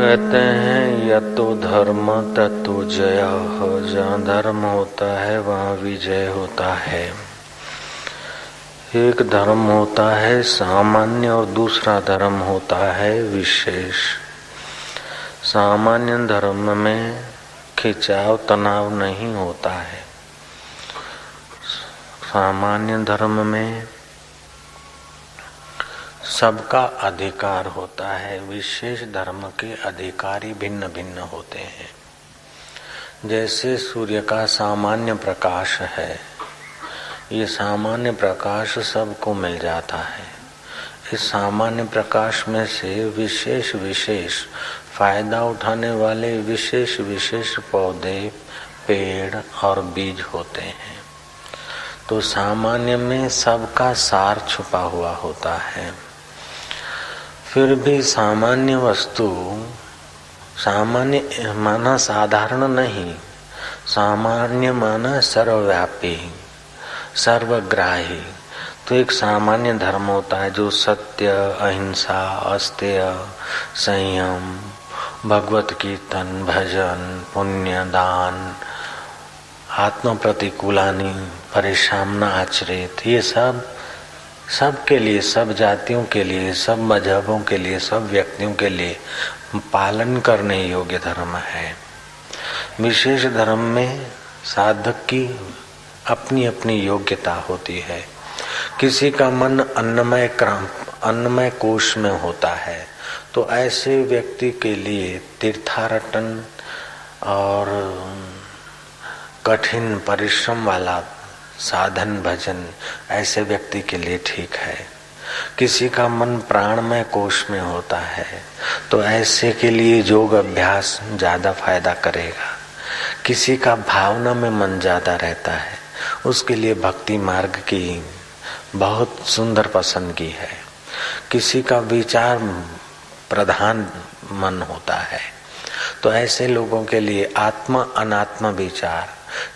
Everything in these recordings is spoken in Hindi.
कहते हैं यतो धर्म ततो जय। जहाँ धर्म होता है वहाँ विजय होता है। एक धर्म होता है सामान्य और दूसरा धर्म होता है विशेष। सामान्य धर्म में खिंचाव तनाव नहीं होता है। सामान्य धर्म में सबका अधिकार होता है। विशेष धर्म के अधिकारी भिन्न भिन्न होते हैं। जैसे सूर्य का सामान्य प्रकाश है, ये सामान्य प्रकाश सबको मिल जाता है। इस सामान्य प्रकाश में से विशेष विशेष फायदा उठाने वाले विशेष विशेष पौधे, पेड़ और बीज होते हैं। तो सामान्य में सबका सार छुपा हुआ होता है। फिर भी सामान्य वस्तु, सामान्य माना साधारण नहीं, सामान्य माना सर्वव्यापी, सर्वग्राही। तो एक सामान्य धर्म होता है जो सत्य, अहिंसा, अस्तेय, संयम, भगवत कीर्तन, भजन, पुण्य, दान, आत्म प्रतिकूलानि परिशामना आचरित, ये सब के लिए, सब जातियों के लिए, सब मजहबों के लिए, सब व्यक्तियों के लिए पालन करने योग्य धर्म है। विशेष धर्म में साधक की अपनी अपनी योग्यता होती है। किसी का मन अन्नमय कोश में होता है, तो ऐसे व्यक्ति के लिए तीर्थाटन और कठिन परिश्रम वाला साधन भजन ऐसे व्यक्ति के लिए ठीक है। किसी का मन प्राणमय कोश में होता है, तो ऐसे के लिए योग अभ्यास ज्यादा फायदा करेगा। किसी का भावना में मन ज्यादा रहता है, उसके लिए भक्ति मार्ग की बहुत सुंदर पसंदगी है। किसी का विचार प्रधान मन होता है, तो ऐसे लोगों के लिए आत्मा अनात्मा विचार,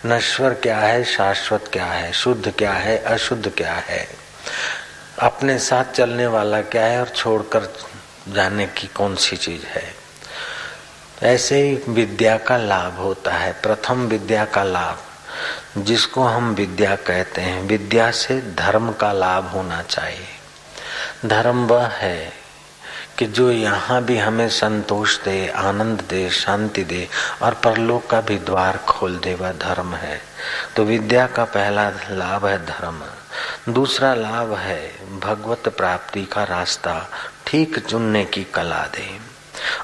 नश्वर क्या है, शाश्वत क्या है, शुद्ध क्या है, अशुद्ध क्या है, अपने साथ चलने वाला क्या है और छोड़कर जाने की कौन सी चीज है। ऐसे ही विद्या का लाभ होता है। प्रथम विद्या का लाभ, जिसको हम विद्या कहते हैं, विद्या से धर्म का लाभ होना चाहिए। धर्म वह है कि जो यहाँ भी हमें संतोष दे, आनंद दे, शांति दे और परलोक का भी द्वार खोल दे, वह धर्म है। तो विद्या का पहला लाभ है धर्म। दूसरा लाभ है भगवत प्राप्ति का रास्ता ठीक चुनने की कला दे।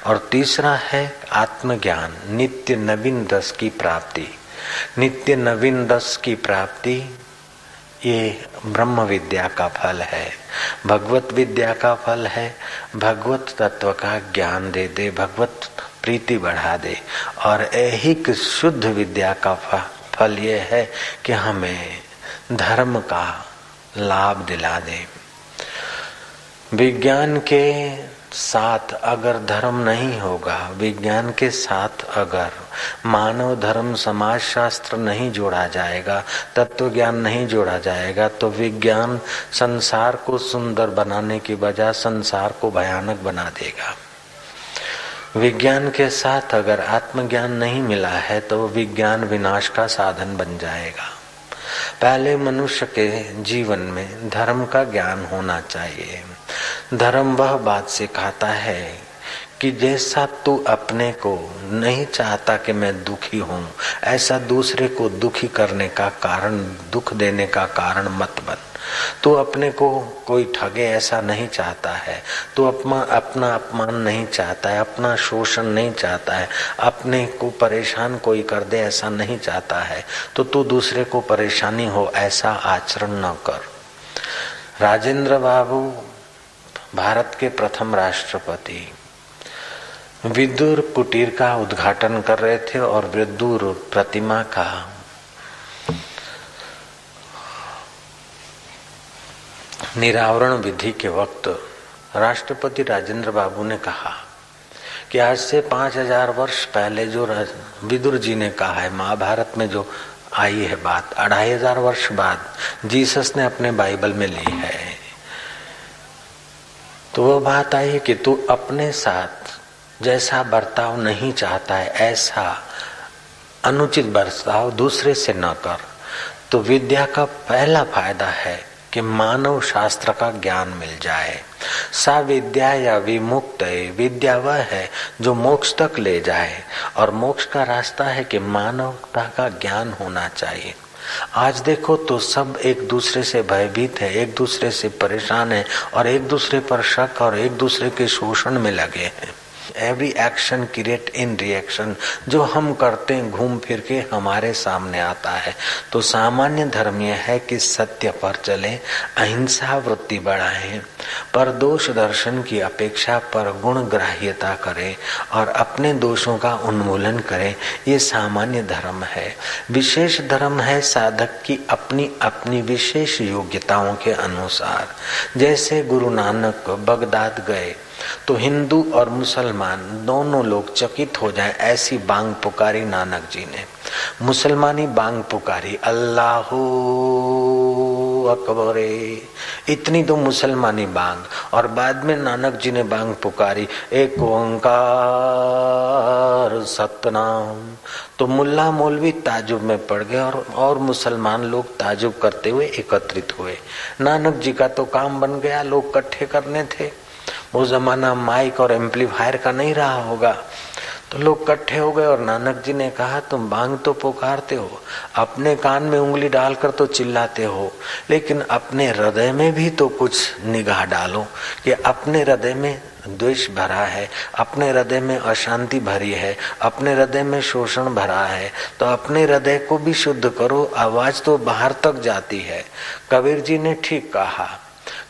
और तीसरा है आत्मज्ञान, नित्य नवीन रस की प्राप्ति। नित्य नवीन रस की प्राप्ति ये ब्रह्म विद्या का फल है, भगवत विद्या का फल है। भगवत तत्व का ज्ञान दे दे, भगवत प्रीति बढ़ा दे। और ऐहिक शुद्ध विद्या का फल ये है कि हमें धर्म का लाभ दिला दे। विज्ञान के साथ अगर धर्म नहीं होगा, विज्ञान के साथ अगर मानव धर्म समाज शास्त्र नहीं जोड़ा जाएगा, तत्व ज्ञान नहीं जोड़ा जाएगा, तो विज्ञान संसार को सुंदर बनाने की बजाय संसार को भयानक बना देगा। विज्ञान के साथ अगर आत्मज्ञान नहीं मिला है तो विज्ञान विनाश का साधन बन जाएगा। पहले मनुष्य के जीवन में धर्म का ज्ञान होना चाहिए। धर्म वह बात सिखाता है कि जैसा तू अपने को नहीं चाहता कि मैं दुखी हूँ, ऐसा दूसरे को दुखी करने का कारण, दुख देने का कारण मत बन। तू अपने को कोई ठगे ऐसा नहीं चाहता है, तू अपना अपमान नहीं चाहता है, अपना शोषण नहीं चाहता है, अपने को परेशान कोई कर दे ऐसा नहीं चाहता है, तो तू दूसरे को परेशानी हो ऐसा आचरण न कर। राजेंद्र बाबू भारत के प्रथम राष्ट्रपति विदुर कुटीर का उद्घाटन कर रहे थे और विदुर प्रतिमा का निरावरण विधि के वक्त राष्ट्रपति राजेंद्र बाबू ने कहा कि आज से 5000 वर्ष पहले जो विदुर जी ने कहा है, महाभारत में जो आई है बात, 2500 वर्ष बाद जीसस ने अपने बाइबल में ली है। तो वो बात आई कि तू अपने साथ जैसा बर्ताव नहीं चाहता है ऐसा अनुचित बर्ताव दूसरे से न कर। तो विद्या का पहला फायदा है कि मानव शास्त्र का ज्ञान मिल जाए। सा विद्या या विमुक्त विद्या वह है जो मोक्ष तक ले जाए, और मोक्ष का रास्ता है कि मानवता का ज्ञान होना चाहिए। आज देखो तो सब एक दूसरे से भयभीत है, एक दूसरे से परेशान है और एक दूसरे पर शक और एक दूसरे के शोषण में लगे हैं। Every action create in reaction, जो हम करते हैं घूम फिर के हमारे सामने आता है। तो सामान्य धर्म यह है कि सत्य पर चले, अहिंसा वृत्ति बढ़ाएं, पर दोष दर्शन की अपेक्षा पर गुण ग्राह्यता करें और अपने दोषों का उन्मूलन करें। ये सामान्य धर्म है। विशेष धर्म है साधक की अपनी अपनी विशेष योग्यताओं के अनुसार। जैसे गुरु नानक बगदाद गए तो हिंदू और मुसलमान दोनों लोग चकित हो जाएं, ऐसी बांग पुकारी नानक जी ने। मुसलमानी बांग पुकारी अल्लाहू अकबरे, इतनी तो मुसलमानी बांग, और बाद में नानक जी ने बांग पुकारी एक ओंकार सतनाम। तो मुल्ला मौलवी ताजुब में पड़ गए और मुसलमान लोग ताजुब करते हुए एकत्रित हुए। नानक जी का तो काम बन गया, लोग इकट्ठे करने थे। वो जमाना माइक और एम्पलीफायर का नहीं रहा होगा, तो लोग इकट्ठे हो गए और नानक जी ने कहा तुम बांग तो पुकारते हो, अपने कान में उंगली डालकर तो चिल्लाते हो, लेकिन अपने हृदय में भी तो कुछ निगाह डालो कि अपने हृदय में द्वेष भरा है, अपने हृदय में अशांति भरी है, अपने हृदय में शोषण भरा है, तो अपने हृदय को भी शुद्ध करो। आवाज तो बाहर तक जाती है। कबीर जी ने ठीक कहा,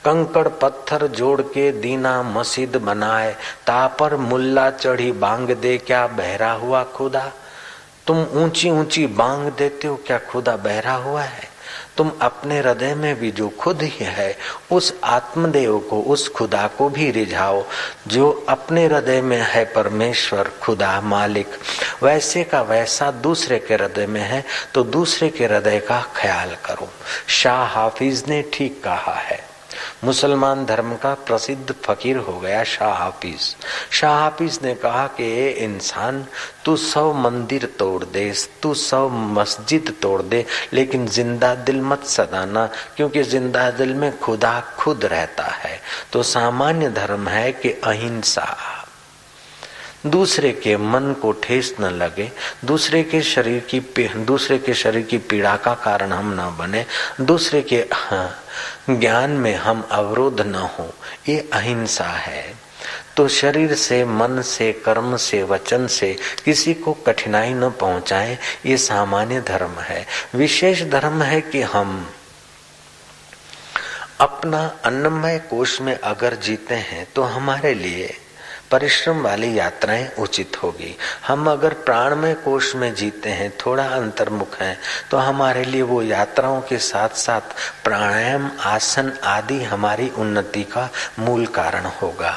कंकड़ पत्थर जोड़ के दीना मस्जिद बनाए, तापर मुल्ला चढ़ी बांग दे, क्या बहरा हुआ खुदा। तुम ऊंची ऊंची बांग देते हो, क्या खुदा बहरा हुआ है? तुम अपने हृदय में भी जो खुद ही है उस आत्मदेव को, उस खुदा को भी रिझाओ जो अपने हृदय में है परमेश्वर खुदा मालिक, वैसे का वैसा दूसरे के हृदय में है, तो दूसरे के हृदय का ख्याल करो। शाह हाफिज ने ठीक कहा है। मुसलमान धर्म का प्रसिद्ध फकीर हो गया शाह हाफिज। शाह हाफिज ने कहा कि ये इंसान तू 100 मंदिर तोड़ दे, तू 100 मस्जिद तोड़ दे, लेकिन जिंदा दिल मत सदाना, क्योंकि जिंदा दिल में खुदा खुद रहता है। तो सामान्य धर्म है कि अहिंसा, दूसरे के मन को ठेस न लगे, दूसरे के शरीर की पीड़ा का कारण हम न बने, दूसरे के ज्ञान में हम अवरोध न हो, ये अहिंसा है। तो शरीर से, मन से, कर्म से, वचन से किसी को कठिनाई न पहुंचाए, ये सामान्य धर्म है। विशेष धर्म है कि हम अपना अन्नमय कोश में अगर जीते हैं तो हमारे लिए परिश्रम वाली यात्राएं उचित होगी। हम अगर प्राणमय कोश में जीते हैं, थोड़ा अंतर्मुख हैं, तो हमारे लिए वो यात्राओं के साथ साथ प्राणायाम, आसन आदि हमारी उन्नति का मूल कारण होगा।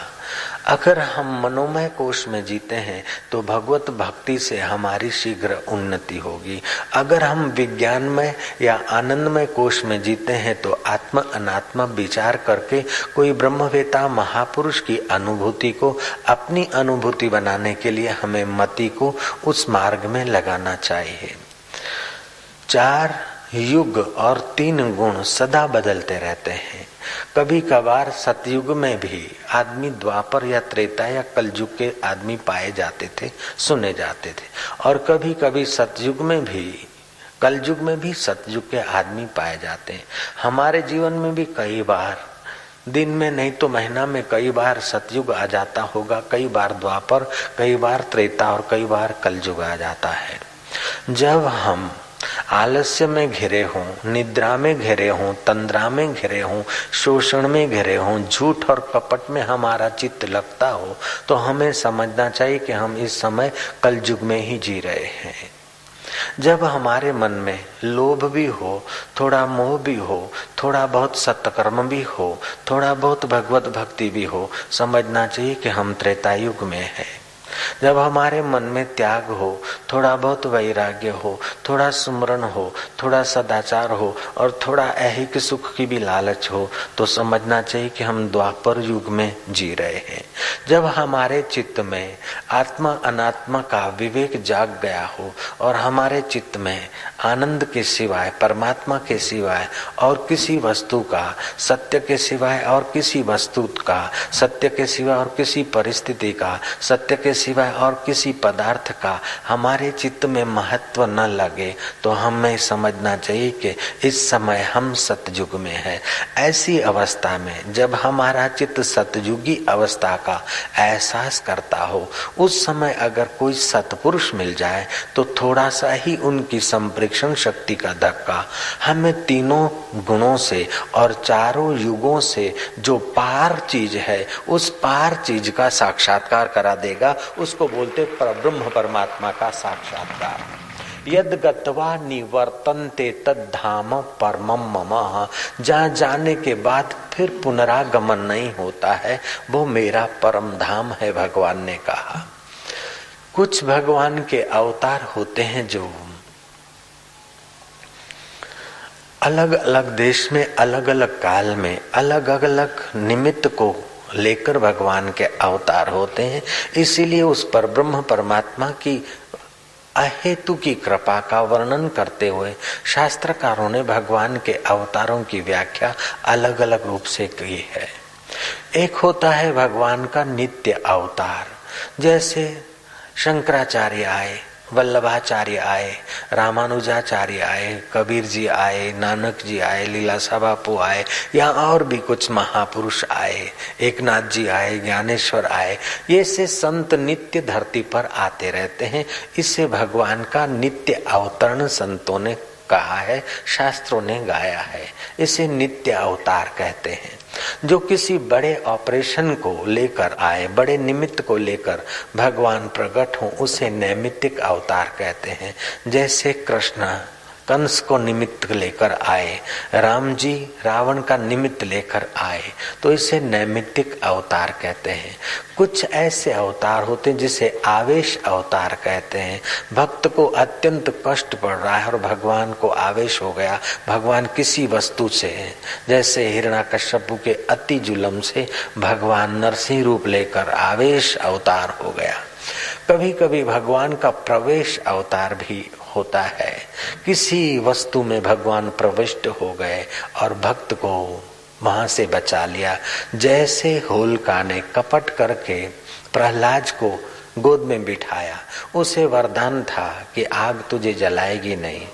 अगर हम मनोमय कोश में जीते हैं तो भगवत भक्ति से हमारी शीघ्र उन्नति होगी। अगर हम विज्ञानमय या आनंदमय कोश में जीते हैं तो आत्म अनात्मा विचार करके कोई ब्रह्मवेता महापुरुष की अनुभूति को अपनी अनुभूति बनाने के लिए हमें मति को उस मार्ग में लगाना चाहिए। 4 युग और 3 गुण सदा बदलते रहते हैं। कभी कभार सतयुग में भी आदमी द्वापर या त्रेता या कलयुग के आदमी पाए जाते थे, सुने जाते थे, और कभी कभी सतयुग में भी, कलयुग में भी सतयुग के आदमी पाए जाते हैं। हमारे जीवन में भी कई बार, दिन में नहीं तो महीना में कई बार सतयुग आ जाता होगा, कई बार द्वापर, कई बार त्रेता और कई बार कलयुग आ जाता है। जब हम आलस्य में घिरे हों, निद्रा में घिरे हों, तंद्रा में घिरे हों, शोषण में घिरे हों, झूठ और कपट में हमारा चित्त लगता हो, तो हमें समझना चाहिए कि हम इस समय कलयुग में ही जी रहे हैं। जब हमारे मन में लोभ भी हो, थोड़ा मोह भी हो, थोड़ा बहुत सत्कर्म भी हो, थोड़ा बहुत भगवत भक्ति भी हो, समझना चाहिए कि हम त्रेता युग में हैं। जब हमारे मन में त्याग हो, थोड़ा बहुत वैराग्य हो, थोड़ा सुमरन हो, थोड़ा सदाचार हो और थोड़ा ऐहिक सुख की भी लालच हो, तो समझना चाहिए कि हम द्वापर युग में जी रहे हैं। जब हमारे चित्त में आत्मा अनात्मा का विवेक जाग गया हो और हमारे चित्त में आनंद के सिवाय, परमात्मा के सिवाय और किसी वस्तु का, सत्य के सिवाय और किसी वस्तु का, सत्य के सिवाय और किसी परिस्थिति का, सत्य के सिवाय और किसी पदार्थ का हमारे चित्त में महत्व न लगे, तो हमें समझना चाहिए कि इस समय हम सतयुग में हैं। ऐसी अवस्था में जब हमारा चित्त सतयुगी अवस्था का एहसास करता हो, उस समय अगर कोई सत्पुरुष मिल जाए तो थोड़ा सा ही उनकी संप्रेक्षण शक्ति का धक्का हमें तीनों गुणों से और चारों युगों से जो पार चीज है, उस पार चीज का साक्षात्कार करा देगा। उसको बोलते परब्रह्म परमात्मा का साक्षात्कार। यद गत्वा निवर्तन्ते तद्धाम परमम मम, जहाँ जाने के बाद फिर पुनरागमन नहीं होता है, वो मेरा परम धाम है, भगवान ने कहा। कुछ भगवान के अवतार होते हैं जो अलग अलग देश में, अलग अलग काल में, अलग अलग निमित्त को लेकर भगवान के अवतार होते हैं। इसीलिए उस परब्रह्म परमात्मा की अहेतु की कृपा का वर्णन करते हुए शास्त्रकारों ने भगवान के अवतारों की व्याख्या अलग अलग रूप से की है। एक होता है भगवान का नित्य अवतार, जैसे शंकराचार्य आए, वल्लभाचार्य आए, रामानुजाचार्य आए, कबीर जी आए, नानक जी आए, लीलाशाह बापू आए, या और भी कुछ महापुरुष आए, एकनाथ जी आए, ज्ञानेश्वर आए। ये से संत नित्य धरती पर आते रहते हैं। इससे भगवान का नित्य अवतरण संतों ने कहा है, शास्त्रों ने गाया है। इसे नित्य अवतार कहते हैं। जो किसी बड़े ऑपरेशन को लेकर आए, बड़े निमित्त को लेकर भगवान प्रकट हो, उसे नैमित्तिक अवतार कहते हैं। जैसे कृष्ण कंस को निमित्त लेकर आए, राम जी रावण का निमित्त लेकर आए, तो इसे नैमित्तिक अवतार कहते हैं। कुछ ऐसे अवतार होते हैं जिसे आवेश अवतार कहते हैं। भक्त को अत्यंत कष्ट पड़ रहा है और भगवान को आवेश हो गया, भगवान किसी वस्तु से, जैसे हिरण्याकश्यपु के अति जुल्म से भगवान नरसिंह रूप लेकर आवेश अवतार हो गया। कभी कभी भगवान का प्रवेश अवतार भी होता है। किसी वस्तु में भगवान प्रविष्ट हो गए और भक्त को वहां से बचा लिया। जैसे होलिका ने कपट करके प्रहलाद को गोद में बिठाया, उसे वरदान था कि आग तुझे जलाएगी नहीं,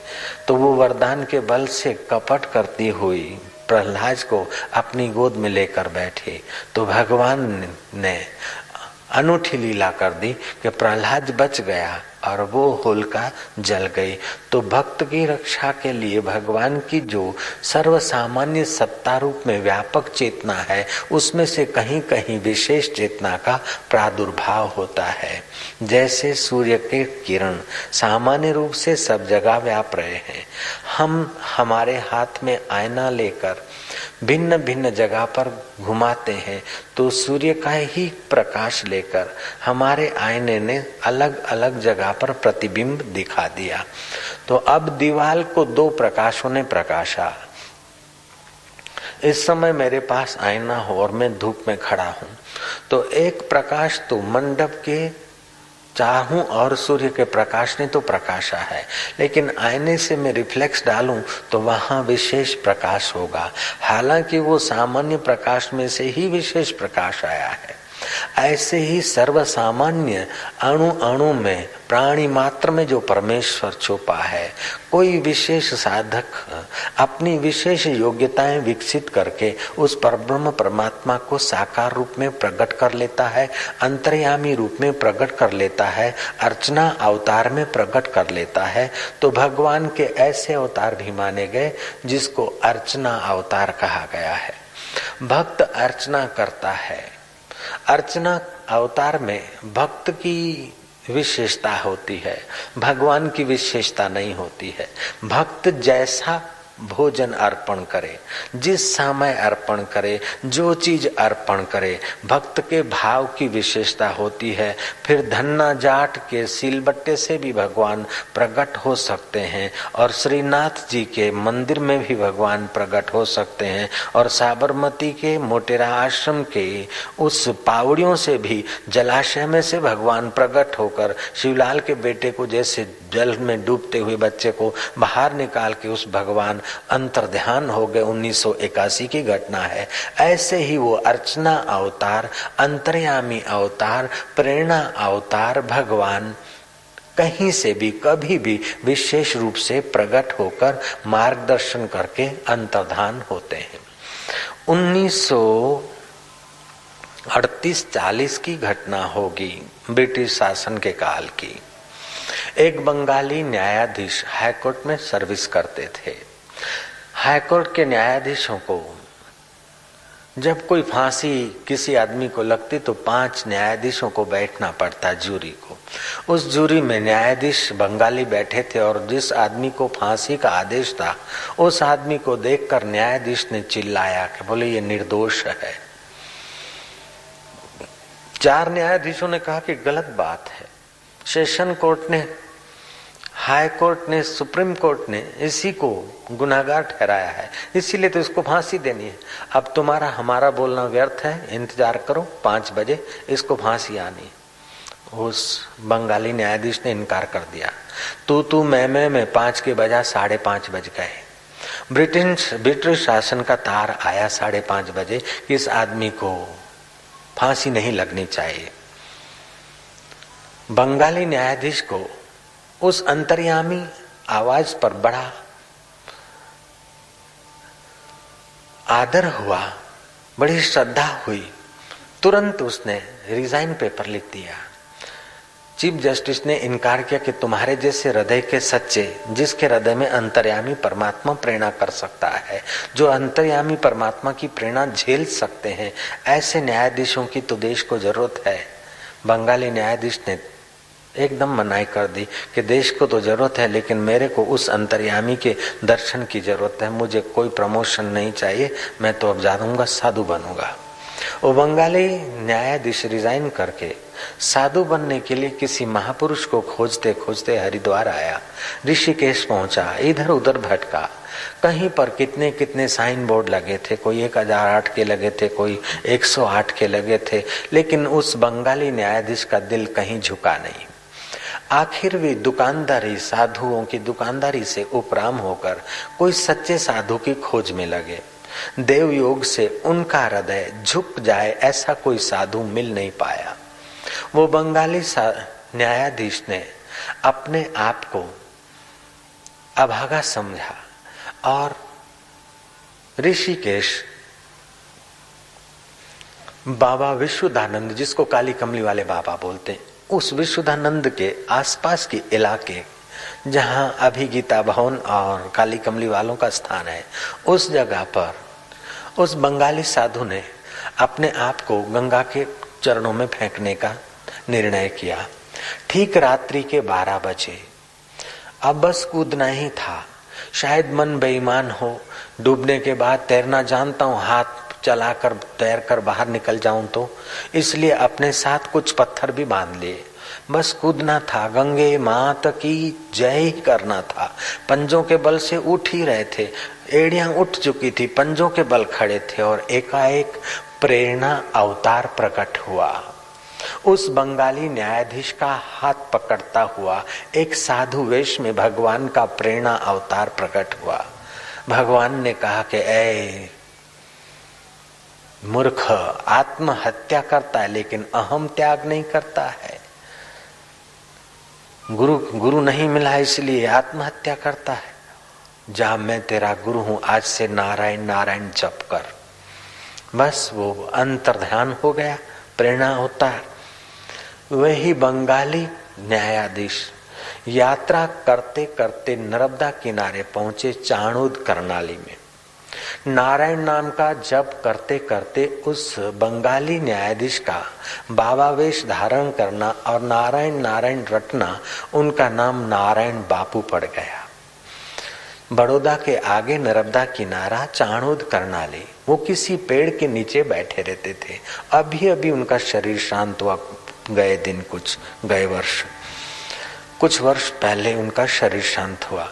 तो वो वरदान के बल से कपट करती हुई प्रहलाद को अपनी गोद में लेकर बैठे, तो भगवान ने अनूठी लीला कर दी कि प्रहलाद बच गया और वो होलिका जल गई। तो भक्त की रक्षा के लिए भगवान की जो सर्वसामान्य सत्ता रूप में व्यापक चेतना है, उसमें से कहीं कहीं विशेष चेतना का प्रादुर्भाव होता है। जैसे सूर्य के किरण सामान्य रूप से सब जगह व्याप रहे हैं, हम हमारे हाथ में आईना लेकर भिन्न भिन्न जगह पर घुमाते हैं, तो सूर्य का ही प्रकाश लेकर हमारे आईने ने अलग अलग जगह पर प्रतिबिंब दिखा दिया। तो अब दीवाल को दो प्रकाशों ने प्रकाशा। इस समय मेरे पास आईना हो और मैं धूप में खड़ा हूं, तो एक प्रकाश तो मंडप के चाहूं और सूर्य के प्रकाश ने तो प्रकाशा है, लेकिन आईने से मैं रिफ्लेक्स डालूं तो वहां विशेष प्रकाश होगा। हालांकि वो सामान्य प्रकाश में से ही विशेष प्रकाश आया है। ऐसे ही सर्वसामान्य अणु अणु में, प्राणी मात्र में जो परमेश्वर छुपा है, कोई विशेष साधक अपनी विशेष योग्यताएं विकसित करके उस परब्रह्म परमात्मा को साकार रूप में प्रकट कर लेता है, अंतर्यामी रूप में प्रकट कर लेता है, अर्चना अवतार में प्रकट कर लेता है। तो भगवान के ऐसे अवतार भी माने गए जिसको अर्चना अवतार कहा गया है। भक्त अर्चना करता है। अर्चना अवतार में भक्त की विशेषता होती है, भगवान की विशेषता नहीं होती है। भक्त जैसा भोजन अर्पण करे, जिस समय अर्पण करे, जो चीज अर्पण करे, भक्त के भाव की विशेषता होती है। फिर धन्ना जाट के सिलबट्टे से भी भगवान प्रकट हो सकते हैं और श्रीनाथ जी के मंदिर में भी भगवान प्रकट हो सकते हैं और साबरमती के मोटेरा आश्रम के उस पावड़ियों से भी, जलाशय में से भगवान प्रकट होकर शिवलाल के बेटे को, जैसे जल में डूबते हुए बच्चे को बाहर निकाल के उस भगवान अंतर्ध्यान हो गए। 1981 की घटना है। ऐसे ही वो अर्चना अवतार, अंतर्यामी अवतार, प्रेरणा अवतार भगवान कहीं से भी कभी भी विशेष रूप से प्रकट होकर मार्गदर्शन करके अंतर्धान होते हैं। 1938-40 की घटना होगी, ब्रिटिश शासन के काल की। एक बंगाली न्यायाधीश हाईकोर्ट में सर्विस करते थे। हाईकोर्ट के न्यायाधीशों को जब कोई फांसी किसी आदमी को लगती तो 5 न्यायाधीशों को बैठना पड़ता, जूरी को। उस जूरी में न्यायाधीश बंगाली बैठे थे और जिस आदमी को फांसी का आदेश था उस आदमी को देखकर न्यायाधीश ने चिल्लाया कि बोले ये निर्दोष है। 4 न्यायाधीशों ने कहा कि गलत बात है। सेशन कोर्ट ने, हाई कोर्ट ने, सुप्रीम कोर्ट ने इसी को गुनाहगार ठहराया है, इसीलिए तो इसको फांसी देनी है। अब तुम्हारा हमारा बोलना व्यर्थ है, इंतजार करो, 5 बजे इसको फांसी आनी। उस बंगाली न्यायाधीश ने इनकार कर दिया। तू मैं 5 के बजाय 5:30 बज गए। ब्रिटिश शासन का तार आया 5:30 बजे कि इस आदमी को फांसी नहीं लगनी चाहिए। बंगाली न्यायाधीश को उस अंतर्यामी आवाज पर बड़ा आदर हुआ, बड़ी श्रद्धा हुई। तुरंत उसने रिजाइन पेपर लिख दिया। चीफ जस्टिस ने इनकार किया कि तुम्हारे जैसे हृदय के सच्चे, जिसके हृदय में अंतर्यामी परमात्मा प्रेरणा कर सकता है, जो अंतर्यामी परमात्मा की प्रेरणा झेल सकते हैं, ऐसे न्यायाधीशों की तो देश को जरूरत है। बंगाली न्यायाधीश ने एकदम मनाही कर दी कि देश को तो जरूरत है, लेकिन मेरे को उस अंतर्यामी के दर्शन की जरूरत है। मुझे कोई प्रमोशन नहीं चाहिए, मैं तो अब जाऊंगा, साधु बनूंगा। वो बंगाली न्यायाधीश रिजाइन करके साधु बनने के लिए किसी महापुरुष को खोजते खोजते हरिद्वार आया, ऋषिकेश पहुंचा, इधर उधर भटका। कहीं पर कितने कितने साइन बोर्ड लगे थे, कोई 1008 के लगे थे, कोई 108 के लगे थे, लेकिन उस बंगाली न्यायाधीश का दिल कहीं झुका नहीं। आखिर वे दुकानदारी, साधुओं की दुकानदारी से उपराम होकर कोई सच्चे साधु की खोज में लगे। देव योग से उनका हृदय झुक जाए ऐसा कोई साधु मिल नहीं पाया। वो बंगाली न्यायाधीश ने अपने आप को अभागा समझा और ऋषिकेश बाबा विश्वदानंद, जिसको काली कमली वाले बाबा बोलते हैं, उस विश्वदानंद के आसपास के इलाके जहां अभी गीता भवन और काली कमली वालों का स्थान है, उस जगह पर उस बंगाली साधु ने अपने आप को गंगा के चरणों में फेंकने का निर्णय किया। ठीक रात्रि के 12 बजे। अब बस कूदना ही था। शायद मन बेईमान हो, डूबने के बाद तैरना जानता हूँ, हाथ चलाकर तैरकर बाहर निकल जाऊं तो, इसलिए अपने साथ कुछ पत्थर भी बांध लिए। बस कूदना था, गंगे मात की जय करना था। पंजों के बल से उठ ही रहे थे, एड़ियां उठ चुकी थी, पंजों के बल खड़े थे और एकाएक प्रेरणा अवतार प्रकट हुआ। उस बंगाली न्यायाधीश का हाथ पकड़ता हुआ एक साधु वेश में भगवान का प्रेरणा अवतार प्रकट हुआ। भगवान ने कहा कि ऐ मूर्ख, आत्महत्या करता है लेकिन अहम त्याग नहीं करता है। गुरु नहीं मिला इसलिए आत्महत्या करता है। जा, मैं तेरा गुरु हूं, आज से नारायण नारायण जप कर। बस वो अंतर्ध्यान हो गया, प्रेरणा होता है। वही बंगाली न्यायाधीश यात्रा करते करते नर्मदा किनारे पहुंचे, चाणूद करनाली में। नारायण नाम का जप करते करते उस बंगाली न्यायाधीश का बाबा वेश धारण करना और नारायण नारायण रटना, उनका नाम नारायण बापू पड़ गया। बड़ौदा के आगे नर्मदा किनारा चाणोद करनाली, वो किसी पेड़ के नीचे बैठे रहते थे। अभी अभी उनका शरीर शांत हुआ, गए दिन गए वर्ष कुछ वर्ष पहले उनका शरीर शांत हुआ।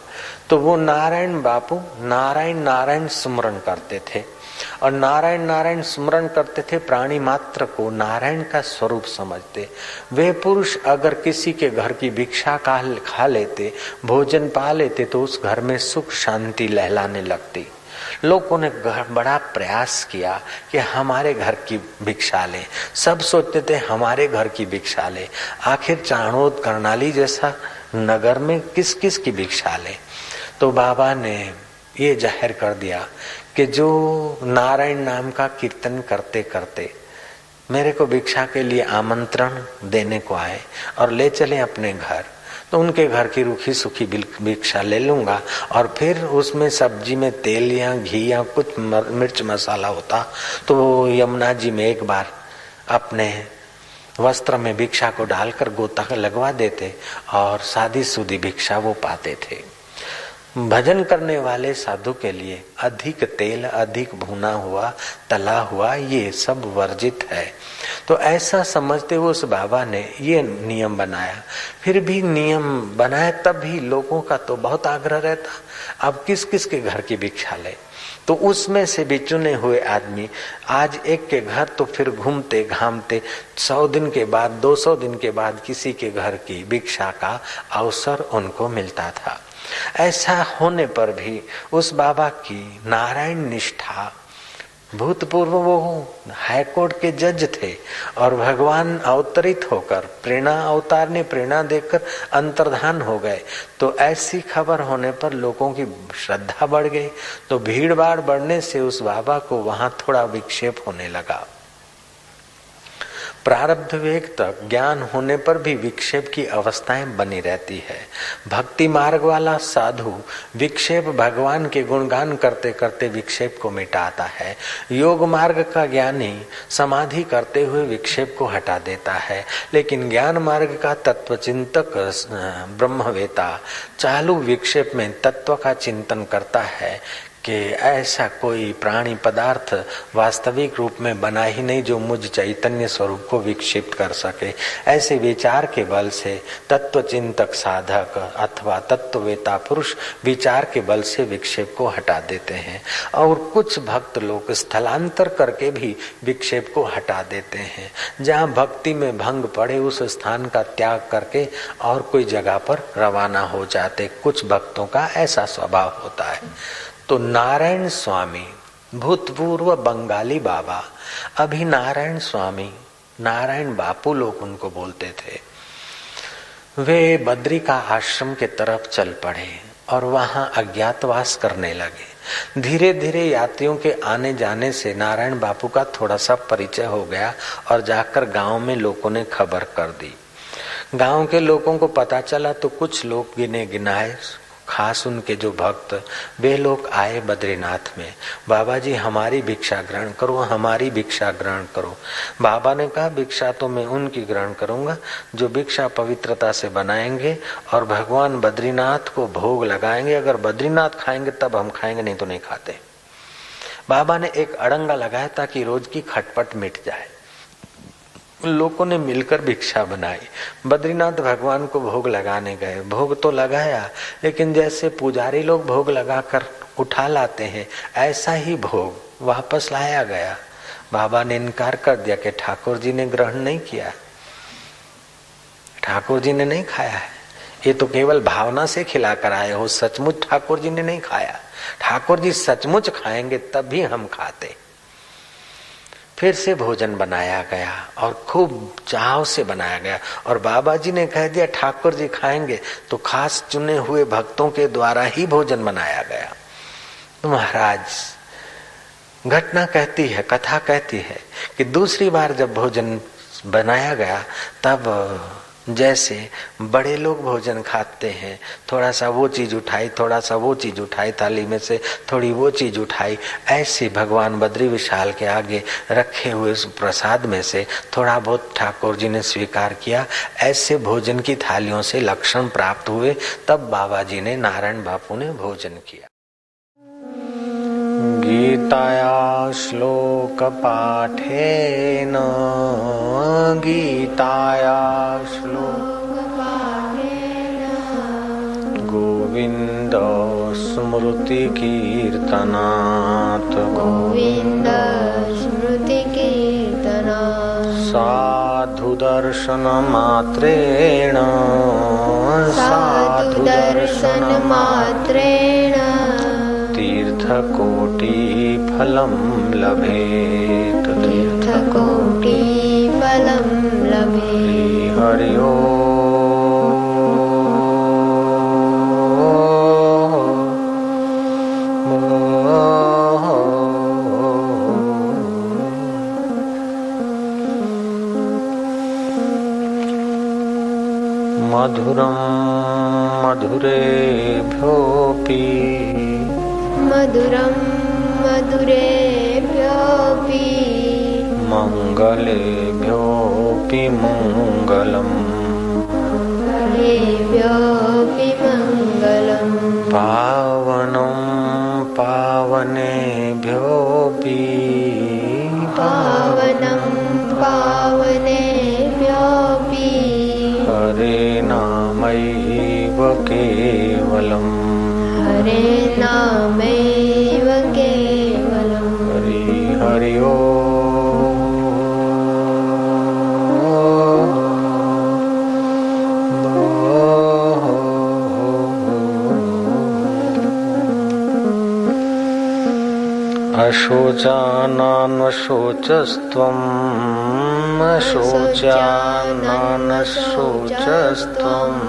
तो वो नारायण बापू नारायण नारायण सुमरन करते थे और नारायण नारायण सुमरन करते थे। प्राणी मात्र को नारायण का स्वरूप समझते। वे पुरुष अगर किसी के घर की भिक्षा खा लेते, भोजन पा लेते, तो उस घर में सुख शांति लहलाने लगती। लोगों ने बड़ा प्रयास किया कि हमारे घर की भिक्षा ले, सब सोचते थे हमारे घर की भिक्षा ले। आखिर चाणोद करनाली जैसा नगर में किस किस की भिक्षा ले। तो बाबा ने ये जाहिर कर दिया कि जो नारायण नाम का कीर्तन करते करते मेरे को भिक्षा के लिए आमंत्रण देने को आए और ले चले अपने घर, तो उनके घर की रूखी सूखी भिक्षा ले लूंगा और फिर उसमें सब्जी में तेल या घी या कुछ मिर्च मसाला होता तो वो यमुना जी में एक बार अपने वस्त्र में भिक्षा को डालकर गोता लगवा देते और सादी सूदी भिक्षा वो पाते थे। भजन करने वाले साधु के लिए अधिक तेल, अधिक भुना हुआ, तला हुआ, ये सब वर्जित है। तो ऐसा समझते हुए उस बाबा ने ये नियम बनाया। फिर भी नियम बनाया तब भी लोगों का तो बहुत आग्रह रहता, अब किस किस के घर की भिक्षा ले। तो उसमें से भी चुने हुए आदमी आज एक के घर तो फिर घूमते घामते 100 दिन के बाद 200 दिन के बाद किसी के घर की भिक्षा का अवसर उनको मिलता था। ऐसा होने पर भी उस बाबा की नारायण निष्ठा, भूतपूर्व वो हाईकोर्ट के जज थे और भगवान अवतरित होकर प्रेरणा अवतार ने प्रेरणा देकर अंतर्धान हो गए। तो ऐसी खबर होने पर लोगों की श्रद्धा बढ़ गई। तो भीड़ भाड़ बढ़ने से उस बाबा को वहां थोड़ा विक्षेप होने लगा। प्रारब्ध वेग तक ज्ञान होने पर भी विक्षेप की अवस्थाएं बनी रहती है। भक्ति मार्ग वाला साधु विक्षेप भगवान के गुणगान करते करते विक्षेप को मिटाता है। योग मार्ग का ज्ञानी समाधि करते हुए विक्षेप को हटा देता है। लेकिन ज्ञान मार्ग का तत्वचिंतक ब्रह्मवेता चालू विक्षेप में तत्व का चिंतन करता है कि ऐसा कोई प्राणी पदार्थ वास्तविक रूप में बना ही नहीं जो मुझ चैतन्य स्वरूप को विक्षिप्त कर सके। ऐसे विचार के बल से तत्वचिंतक साधक अथवा तत्ववेता पुरुष विचार के बल से विक्षेप को हटा देते हैं। और कुछ भक्त लोग स्थलांतर करके भी विक्षेप को हटा देते हैं। जहाँ भक्ति में भंग पड़े उस स्थान का त्याग करके और कोई जगह पर रवाना हो जाते। कुछ भक्तों का ऐसा स्वभाव होता है। तो नारायण स्वामी भूतपूर्व बंगाली बाबा, अभी नारायण स्वामी, नारायण बापू लोग उनको बोलते थे, वे बद्री का आश्रम के तरफ चल पड़े और वहां अज्ञातवास करने लगे। धीरे धीरे यात्रियों के आने जाने से नारायण बापू का थोड़ा सा परिचय हो गया और जाकर गांव में लोगों ने खबर कर दी। गांव के लोगों को पता चला तो कुछ लोग गिने गिनाए, खास उनके जो भक्त, वे लोग आए बद्रीनाथ में, बाबा जी हमारी भिक्षा ग्रहण करो, हमारी भिक्षा ग्रहण करो। बाबा ने कहा भिक्षा तो मैं उनकी ग्रहण करूंगा जो भिक्षा पवित्रता से बनाएंगे और भगवान बद्रीनाथ को भोग लगाएंगे। अगर बद्रीनाथ खाएंगे तब हम खाएंगे, नहीं तो नहीं खाते। बाबा ने एक अड़ंगा लगाया ताकि रोज की खटपट मिट जाए। लोगों ने मिलकर भिक्षा बनाई। बद्रीनाथ भगवान को भोग लगाने गए। भोग तो लगाया, लेकिन जैसे पुजारी लोग भोग लगाकर उठा लाते हैं ऐसा ही भोग वापस लाया गया। बाबा ने इनकार कर दिया कि ठाकुर जी ने ग्रहण नहीं किया, ठाकुर जी ने नहीं खाया है, ये तो केवल भावना से खिला कर आए हो, सचमुच ठाकुर जी ने नहीं खाया। ठाकुर जी सचमुच खाएंगे तभी हम खाते। फिर से भोजन बनाया गया और खूब चाव से बनाया गया और बाबा जी ने कह दिया ठाकुर जी खाएंगे, तो खास चुने हुए भक्तों के द्वारा ही भोजन बनाया गया। तो महाराज घटना कहती है, कथा कहती है कि दूसरी बार जब भोजन बनाया गया तब जैसे बड़े लोग भोजन खाते हैं, थोड़ा सा वो चीज उठाई, थोड़ा सा वो चीज उठाई, थाली में से थोड़ी वो चीज उठाई, ऐसे भगवान बद्री विशाल के आगे रखे हुए उस प्रसाद में से थोड़ा बहुत ठाकुर जी ने स्वीकार किया। ऐसे भोजन की थालियों से लक्षण प्राप्त हुए। तब बाबा जी ने, नारायण बापू ने भोजन किया। गीताया श्लोकपाठेन गीताया श्लोकपाठेन गोविन्द स्मृतिकीर्तनात् गोविन्द स्मृतिकीर्तनात् साधुदर्शनमात्रेण साधुदर्शनमात्रेण तीर्थकोटिफलं लभेत तीर्थकोटिफलं लभेत। हरि ओम्। मधुरं मधुरेभ्योऽपि मधुरं मधुरेभ्योऽपि मङ्गलेभ्योऽपि मङ्गलम् मङ्गलेभ्योऽपि मङ्गलम् पावनं पावनेभ्योऽपि पावनं पावनेभ्योऽपि हरे नामैव केवलम् हरे नामैव केवलम्। हरि हरि ओम्। अशोचानान्वशोचस्त्वम् अशोचानानशोचस्त्वम्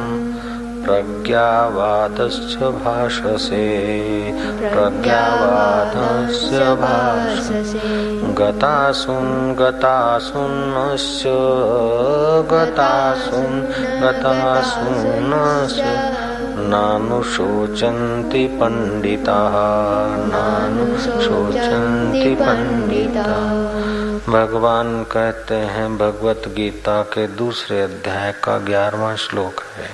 प्रज्ञावादस्य भाषसे प्रज्ञावादस्य भाषसे गतासुन् गतासुन्नस्य गतासुन्नस्य नानुशोचन्ति पंडिताः नानुशोचन्ति पंडिताः। भगवान कहते हैं भगवत गीता के दूसरे अध्याय का 11वां श्लोक है,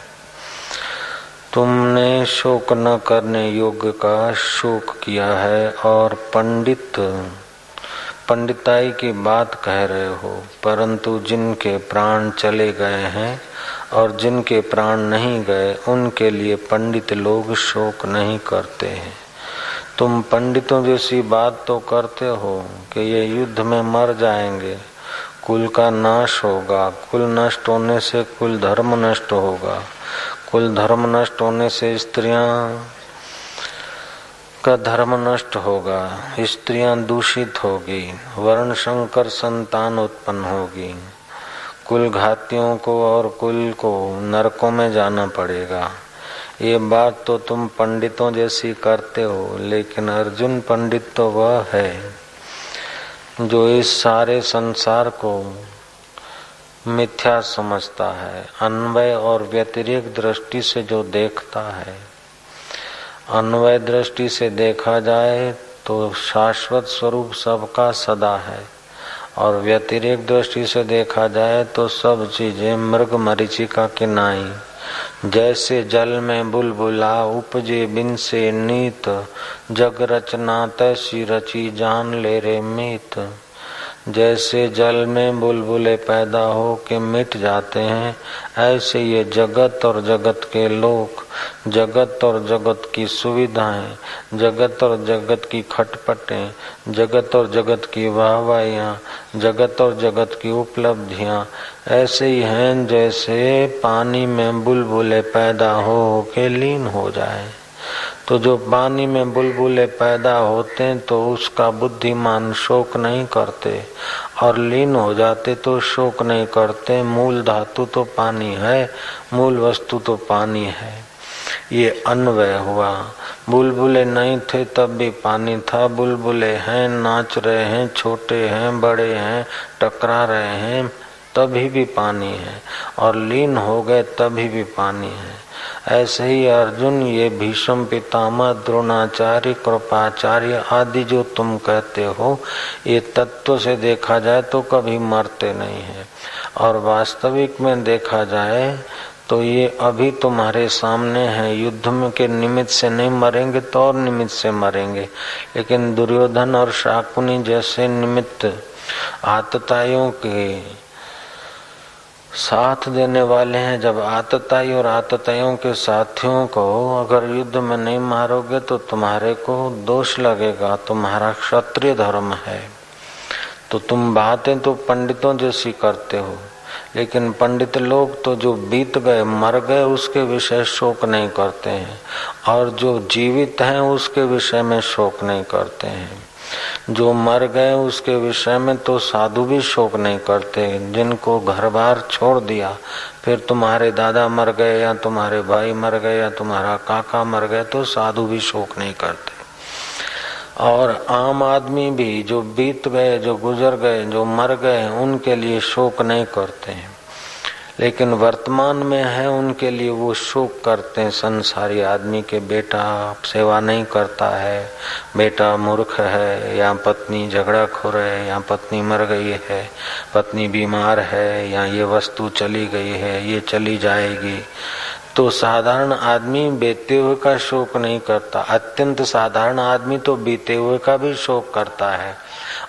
तुमने शोक न करने योग्य का शोक किया है और पंडिताई की बात कह रहे हो, परंतु जिनके प्राण चले गए हैं और जिनके प्राण नहीं गए उनके लिए पंडित लोग शोक नहीं करते हैं। तुम पंडितों जैसी बात तो करते हो कि ये युद्ध में मर जाएंगे, कुल का नाश होगा, कुल नष्ट होने से कुल धर्म नष्ट होगा, कुल धर्म नष्ट होने से स्त्रियां का धर्म नष्ट होगा, स्त्रियां दूषित होगी, वर्ण संकर संतान उत्पन्न होगी, कुल घातियों को और कुल को नरकों में जाना पड़ेगा। ये बात तो तुम पंडितों जैसी करते हो, लेकिन अर्जुन पंडित तो वह है जो इस सारे संसार को मिथ्या समझता है, अन्वय और व्यतिरेक दृष्टि से जो देखता है। अन्वय दृष्टि से देखा जाए तो शाश्वत स्वरूप सबका सदा है, और व्यतिरेक दृष्टि से देखा जाए तो सब चीजें मृग मरीचिका की नाई। जैसे जल में बुलबुला उपजे बिन से नीत, जग रचना तैसी रची जान ले रे मीत। जैसे जल में बुलबुले पैदा हो के मिट जाते हैं, ऐसे ये जगत और जगत के लोक, जगत और जगत की सुविधाएं, जगत और जगत की खटपटें, जगत और जगत की वाहवाहियाँ, जगत और जगत की उपलब्धियाँ ऐसे ही हैं जैसे पानी में बुलबुले पैदा हो के लीन हो जाए। तो जो पानी में बुलबुले पैदा होते हैं तो उसका बुद्धिमान शोक नहीं करते, और लीन हो जाते तो शोक नहीं करते। मूल धातु तो पानी है, मूल वस्तु तो पानी है। ये अन्वय हुआ। बुलबुले नहीं थे तब भी पानी था, बुलबुले हैं, नाच रहे हैं, छोटे हैं, बड़े हैं, टकरा रहे हैं, तभी भी पानी है, और लीन हो गए तभी भी पानी है। ऐसे ही अर्जुन, ये भीष्म पितामह, द्रोणाचार्य, कृपाचार्य आदि जो तुम कहते हो, ये तत्व से देखा जाए तो कभी मरते नहीं है, और वास्तविक में देखा जाए तो ये अभी तुम्हारे सामने है। युद्ध में के निमित्त से नहीं मरेंगे तो और निमित्त से मरेंगे, लेकिन दुर्योधन और शाकुनी जैसे निमित्त आतताइयों के साथ देने वाले हैं। जब आतताई और आतताइयों के साथियों को अगर युद्ध में नहीं मारोगे तो तुम्हारे को दोष लगेगा, तुम्हारा क्षत्रिय धर्म है। तो तुम बातें तो पंडितों जैसी करते हो, लेकिन पंडित लोग तो जो बीत गए मर गए उसके विषय शोक नहीं करते हैं, और जो जीवित हैं उसके विषय में शोक नहीं करते हैं। जो मर गए उसके विषय में तो साधु भी शोक नहीं करते। जिनको घर बार छोड़ दिया, फिर तुम्हारे दादा मर गए या तुम्हारे भाई मर गए या तुम्हारा काका मर गए, तो साधु भी शोक नहीं करते। और आम आदमी भी जो बीत गए, जो गुजर गए, जो मर गए, उनके लिए शोक नहीं करते हैं, लेकिन वर्तमान में है उनके लिए वो शोक करते हैं। संसारी आदमी के बेटा सेवा नहीं करता है, बेटा मूर्ख है, या पत्नी झगड़ाखोर है, या पत्नी मर गई है, पत्नी बीमार है, या ये वस्तु चली गई है, ये चली जाएगी। तो साधारण आदमी बीते हुए का शोक नहीं करता। अत्यंत साधारण आदमी तो बीते हुए का भी शोक करता है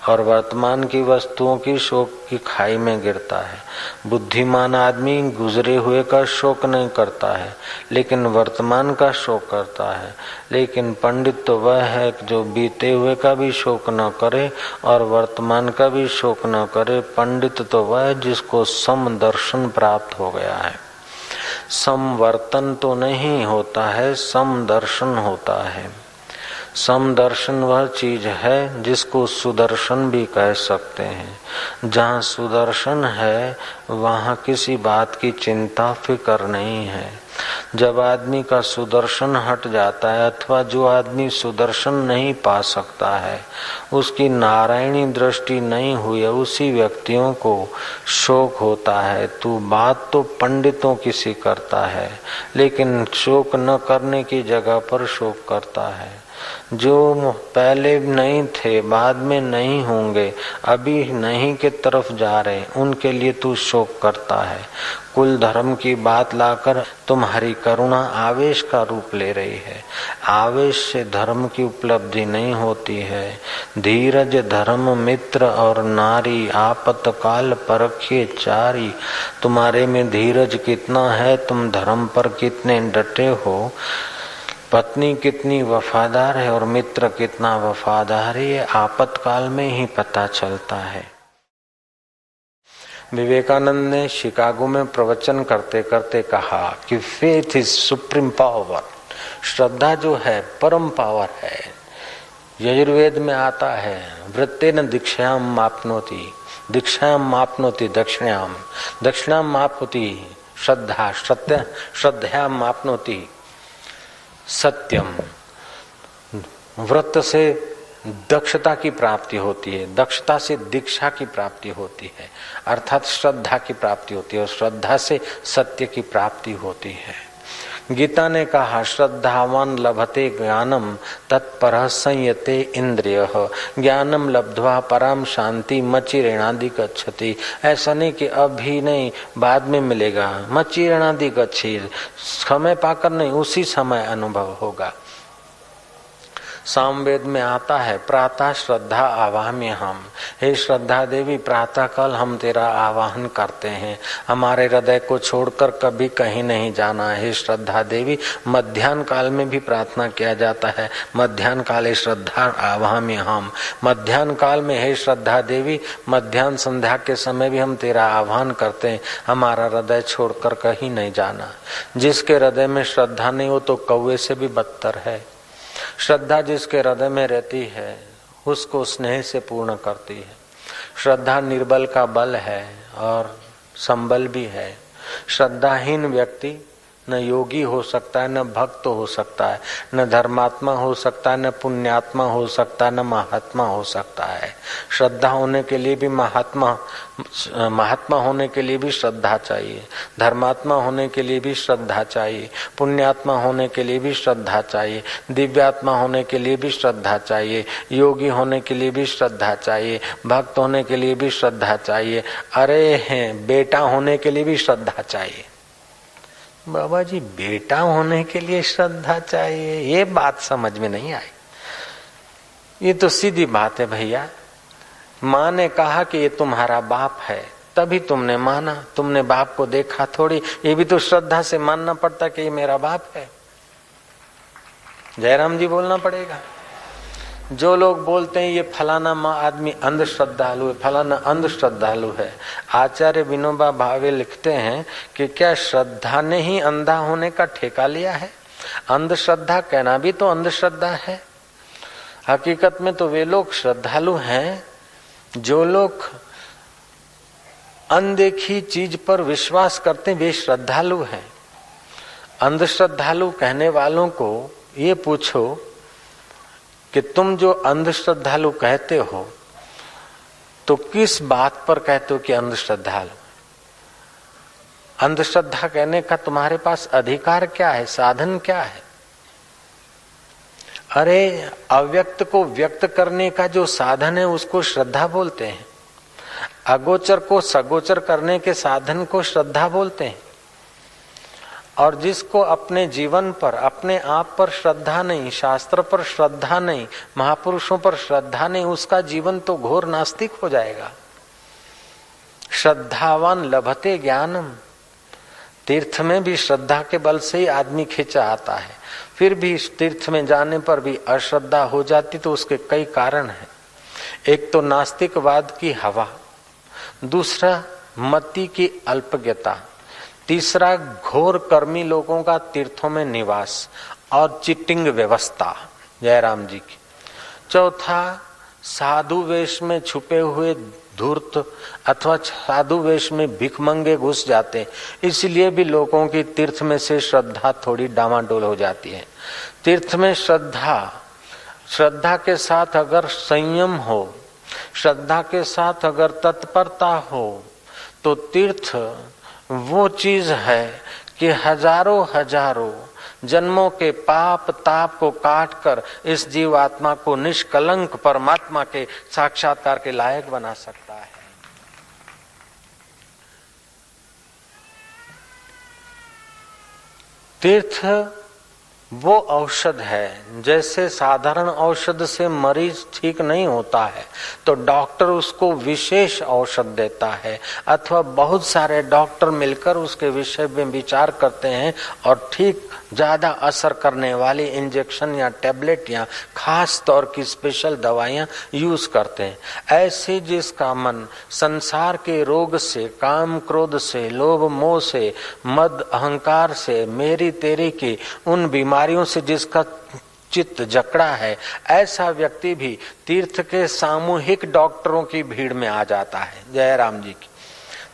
और वर्तमान की वस्तुओं की शोक की खाई में गिरता है। बुद्धिमान आदमी गुजरे हुए का शोक नहीं करता है, लेकिन वर्तमान का शोक करता है। लेकिन पंडित तो वह है जो बीते हुए का भी शोक न करे और वर्तमान का भी शोक न करे। पंडित तो वह है जिसको समदर्शन प्राप्त हो गया है। समवर्तन तो नहीं होता है, समदर्शन होता है। समदर्शन वह चीज है जिसको सुदर्शन भी कह सकते हैं। जहाँ सुदर्शन है वहाँ किसी बात की चिंता फिक्र नहीं है। जब आदमी का सुदर्शन हट जाता है, अथवा जो आदमी सुदर्शन नहीं पा सकता है, उसकी नारायणी दृष्टि नहीं हुई है, उसी व्यक्तियों को शोक होता है। तू बात तो पंडितों की सी करता है, लेकिन शोक न करने की जगह पर शोक करता है। जो पहले नहीं थे बाद में नहीं होंगे, अभी नहीं के तरफ जा रहे, उनके लिए तू शोक करता है। कुल धर्म की बात लाकर तुम्हारी करुणा आवेश का रूप ले रही है। आवेश से धर्म की उपलब्धि नहीं होती है। धीरज धर्म मित्र और नारी, आपतकाल परखे चारी। तुम्हारे में धीरज कितना है, तुम धर्म पर कितने डटे हो, पत्नी कितनी वफादार है और मित्र कितना वफादार है, ये आपातकाल में ही पता चलता है। विवेकानंद ने शिकागो में प्रवचन करते करते कहा कि फेथ इज सुप्रीम पावर। श्रद्धा जो है परम पावर है। यजुर्वेद में आता है वृत्तेन दीक्षायाम माप्नोति, दीक्षायाम माप्नोति दक्षिणायाम, दक्षिणायाम माप्नोति श्रद्धा, श्रद्धायाम माप्नोति सत्यम। व्रत से दक्षता की प्राप्ति होती है, दक्षता से दीक्षा की प्राप्ति होती है, अर्थात श्रद्धा की प्राप्ति होती है, और श्रद्धा से सत्य की प्राप्ति होती है। गीता ने कहा श्रद्धावान लभते ज्ञानम तत्परः संयते इंद्रियः, ज्ञानम लब्ध्वा पराम शांति मचिरेणादि गच्छति। ऐसा नहीं कि अभी नहीं बाद में मिलेगा, मचिरेणादि गच्छति, समय पाकर नहीं उसी समय अनुभव होगा। सामवेद में आता है प्रातः श्रद्धा आवाहम्य हम। हे श्रद्धा देवी, प्रातः काल हम तेरा आवाहन करते हैं, हमारे हृदय को छोड़कर कभी कहीं नहीं जाना। हे श्रद्धा देवी, मध्याह्न काल में भी प्रार्थना किया जाता है, मध्याह्न काले श्रद्धा आवाहम्य हम। मध्याह्न काल में हे श्रद्धा देवी, मध्याह्न संध्या के समय भी हम तेरा आह्वान करते हैं, हमारा हृदय छोड़कर कहीं नहीं जाना। जिसके हृदय में श्रद्धा नहीं हो तो कौवे से भी बदतर है। श्रद्धा जिसके हृदय में रहती है उसको स्नेह से पूर्ण करती है। श्रद्धा निर्बल का बल है और संबल भी है। श्रद्धाहीन व्यक्ति न योगी हो सकता है, न भक्त हो सकता है, न धर्मात्मा हो सकता है, न पुण्यात्मा हो सकता है, न महात्मा हो सकता है। श्रद्धा होने के लिए भी महात्मा होने के लिए भी श्रद्धा चाहिए, धर्मात्मा होने के लिए भी श्रद्धा चाहिए, पुण्यात्मा होने के लिए भी श्रद्धा चाहिए, दिव्यात्मा होने के लिए भी श्रद्धा चाहिए, योगी होने के लिए भी श्रद्धा चाहिए, भक्त होने के लिए भी श्रद्धा चाहिए, अरे हैं बेटा होने के लिए भी श्रद्धा चाहिए। बाबा जी बेटा होने के लिए श्रद्धा चाहिए, ये बात समझ में नहीं आई। ये तो सीधी बात है भैया। माँ ने कहा कि ये तुम्हारा बाप है, तभी तुमने माना, तुमने बाप को देखा थोड़ी। ये भी तो श्रद्धा से मानना पड़ता कि ये मेरा बाप है। जयराम जी बोलना पड़ेगा। जो लोग बोलते हैं ये फलाना माँ आदमी अंधश्रद्धालु है, फलाना अंधश्रद्धालु है, आचार्य विनोबा भावे लिखते हैं कि क्या श्रद्धा ने ही अंधा होने का ठेका लिया है? अंधश्रद्धा कहना भी तो अंधश्रद्धा है। हकीकत में तो वे लोग श्रद्धालु हैं जो लोग अनदेखी चीज पर विश्वास करते हैं, वे श्रद्धालु हैं। अंधश्रद्धालु कहने वालों को ये पूछो कि तुम जो अंधश्रद्धालु कहते हो तो किस बात पर कहते हो कि अंधश्रद्धालु? अंधश्रद्धा कहने का तुम्हारे पास अधिकार क्या है, साधन क्या है? अरे अव्यक्त को व्यक्त करने का जो साधन है उसको श्रद्धा बोलते हैं। अगोचर को सगोचर करने के साधन को श्रद्धा बोलते हैं। और जिसको अपने जीवन पर, अपने आप पर श्रद्धा नहीं, शास्त्र पर श्रद्धा नहीं, महापुरुषों पर श्रद्धा नहीं, उसका जीवन तो घोर नास्तिक हो जाएगा। श्रद्धावान लभते ज्ञानम। तीर्थ में भी श्रद्धा के बल से ही आदमी खींचा आता है। फिर भी तीर्थ में जाने पर भी अश्रद्धा हो जाती तो उसके कई कारण हैं। एक तो नास्तिकवाद की हवा, दूसरा मति की अल्पज्ञता, तीसरा घोर कर्मी लोगों का तीर्थों में निवास और चिटिंग व्यवस्था जयराम जी की, चौथा साधु वेश में छुपे हुए धूर्त अथवा साधु वेश में भिखमंगे घुस जाते हैं, इसलिए भी लोगों की तीर्थ में से श्रद्धा थोड़ी डामाडोल हो जाती है। तीर्थ में श्रद्धा के साथ अगर संयम हो, श्रद्धा के साथ अगर तत्परता हो तो तीर्थ वो चीज है कि हजारों हजारों जन्मों के पाप ताप को काट कर इस जीवात्मा को निष्कलंक परमात्मा के साक्षात्कार के लायक बना सकता है। तीर्थ वो औषध है, जैसे साधारण औषध से मरीज ठीक नहीं होता है तो डॉक्टर उसको विशेष औषध देता है, अथवा बहुत सारे डॉक्टर मिलकर उसके विषय में विचार करते हैं और ठीक ज्यादा असर करने वाली इंजेक्शन या टैबलेट या खास तौर की स्पेशल दवाइयां यूज करते हैं। ऐसे जिसका मन संसार के रोग से, काम क्रोध से, लोभ मोह से, मद अहंकार से, मेरी तेरी की उन बीमारियों से जिसका चित्त जकड़ा है, ऐसा व्यक्ति भी तीर्थ के सामूहिक डॉक्टरों की भीड़ में आ जाता है। जयराम जी की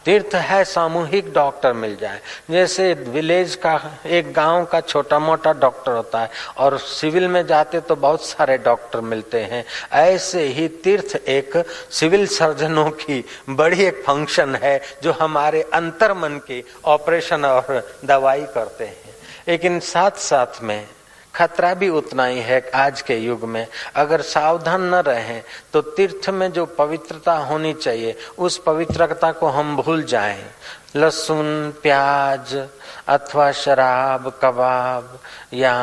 तीर्थ है, सामूहिक डॉक्टर मिल जाए। जैसे विलेज का, एक गांव का छोटा मोटा डॉक्टर होता है और सिविल में जाते तो बहुत सारे डॉक्टर मिलते हैं, ऐसे ही तीर्थ एक सिविल सर्जनों की बड़ी एक फंक्शन है जो हमारे अंतर्मन के ऑपरेशन और दवाई करते हैं। लेकिन साथ साथ में खतरा भी उतना ही है। आज के युग में अगर सावधान न रहें तो तीर्थ में जो पवित्रता होनी चाहिए उस पवित्रता को हम भूल जाएं। लहसुन प्याज अथवा शराब कबाब या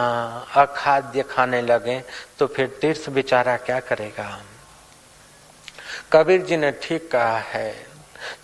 अखाद्य खाने लगे तो फिर तीर्थ बेचारा क्या करेगा। कबीर जी ने ठीक कहा है,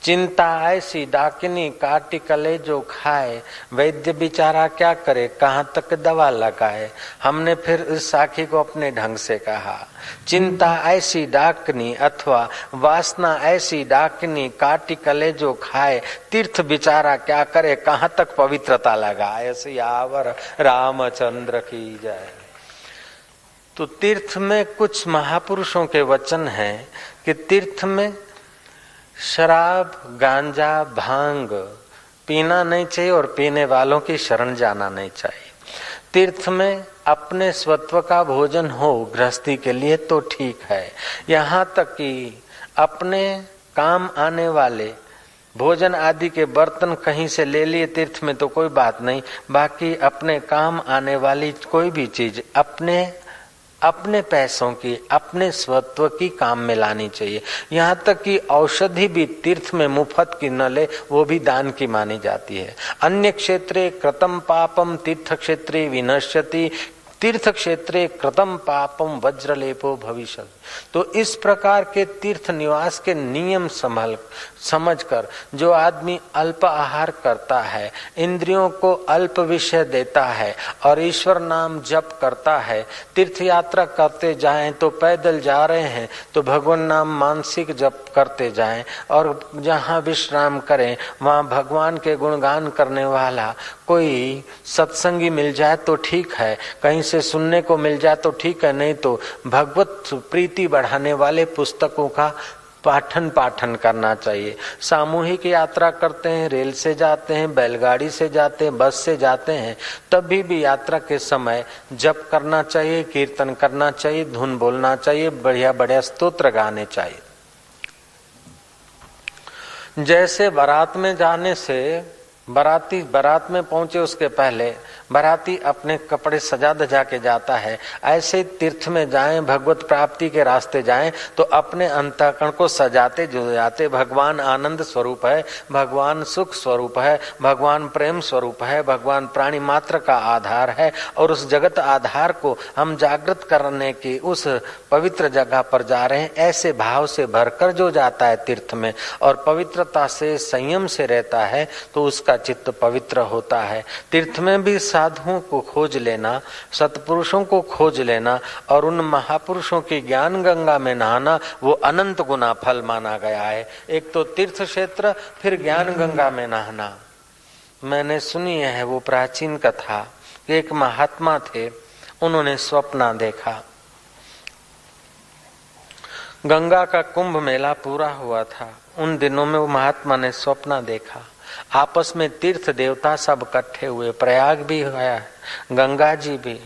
चिंता ऐसी डाकिनी काटी कले जो खाए, वैद्य बेचारा क्या करे कहाँ तक दवा लगाए। हमने फिर इस साखी को अपने ढंग से कहा, चिंता ऐसी डाकनी अथवा वासना ऐसी डाकनी काटी कले जो खाए, तीर्थ बेचारा क्या करे कहाँ तक पवित्रता लगाए। सियावर रामचंद्र की जय। तो तीर्थ में कुछ महापुरुषों के वचन हैं कि तीर्थ में शराब गांजा भांग पीना नहीं चाहिए और पीने वालों की शरण जाना नहीं चाहिए। तीर्थ में अपने स्वत्व का भोजन हो गृहस्थी के लिए तो ठीक है, यहाँ तक कि अपने काम आने वाले भोजन आदि के बर्तन कहीं से ले लिए तीर्थ में तो कोई बात नहीं, बाकी अपने काम आने वाली कोई भी चीज अपने अपने पैसों की, अपने स्वत्व की काम में लानी चाहिए। यहाँ तक कि औषधि भी तीर्थ में मुफ्त की न ले, वो भी दान की मानी जाती है। अन्य क्षेत्रे कृतं पापम तीर्थ क्षेत्रे विनश्यति, तीर्थ क्षेत्रे कृतं पापम वज्रलेपो भविष्यति। तो इस प्रकार के तीर्थ निवास के नियम समझकर जो आदमी अल्प आहार करता है, इंद्रियों को अल्प विषय देता है और ईश्वर नाम जप करता है, तीर्थ यात्रा करते जाएं तो पैदल जा रहे हैं तो भगवान नाम मानसिक जप करते जाएं, और जहां विश्राम करें वहां भगवान के गुणगान करने वाला कोई सत्संगी मिल जाए तो ठीक है, कहीं से सुनने को मिल जाए तो ठीक है, नहीं तो भगवत प्रीति बढ़ाने वाले पुस्तकों का पाठन करना चाहिए। सामूहिक यात्रा करते हैं, रेल से जाते हैं, बैलगाड़ी से जाते हैं, बस से जाते हैं, तभी भी यात्रा के समय जप करना चाहिए, कीर्तन करना चाहिए, धुन बोलना चाहिए, बढ़िया बढ़िया स्तोत्र गाने चाहिए। जैसे बारात में जाने से बाराती बारात में पहुंचे उसके पहले बाराती अपने कपड़े सजा धजा के जाता है, ऐसे तीर्थ में जाएं, भगवत प्राप्ति के रास्ते जाएं तो अपने अंतःकरण को सजाते जाते। भगवान आनंद स्वरूप है, भगवान सुख स्वरूप है, भगवान प्रेम स्वरूप है, भगवान प्राणी मात्र का आधार है, और उस जगत आधार को हम जागृत करने की उस पवित्र जगह पर जा रहे हैं। ऐसे भाव से भरकर जो जाता है तीर्थ में और पवित्रता से संयम से रहता है तो उसका चित्त पवित्र होता है। तीर्थ में भी साधुओं को खोज लेना, सत्पुरुषों को खोज लेना और उन महापुरुषों की ज्ञान गंगा में नहाना, वो अनंत गुना फल माना गया है। एक तो तीर्थ क्षेत्र, फिर ज्ञान गंगा में नहाना। मैंने सुनी है वो प्राचीन कथा, एक महात्मा थे, उन्होंने स्वप्न देखा। गंगा का कुंभ मेला पूरा हुआ था, उन दिनों में वो महात्मा ने स्वप्न देखा, आपस में तीर्थ देवता सब इकट्ठे हुए, प्रयाग भी आया, गंगा जी भी,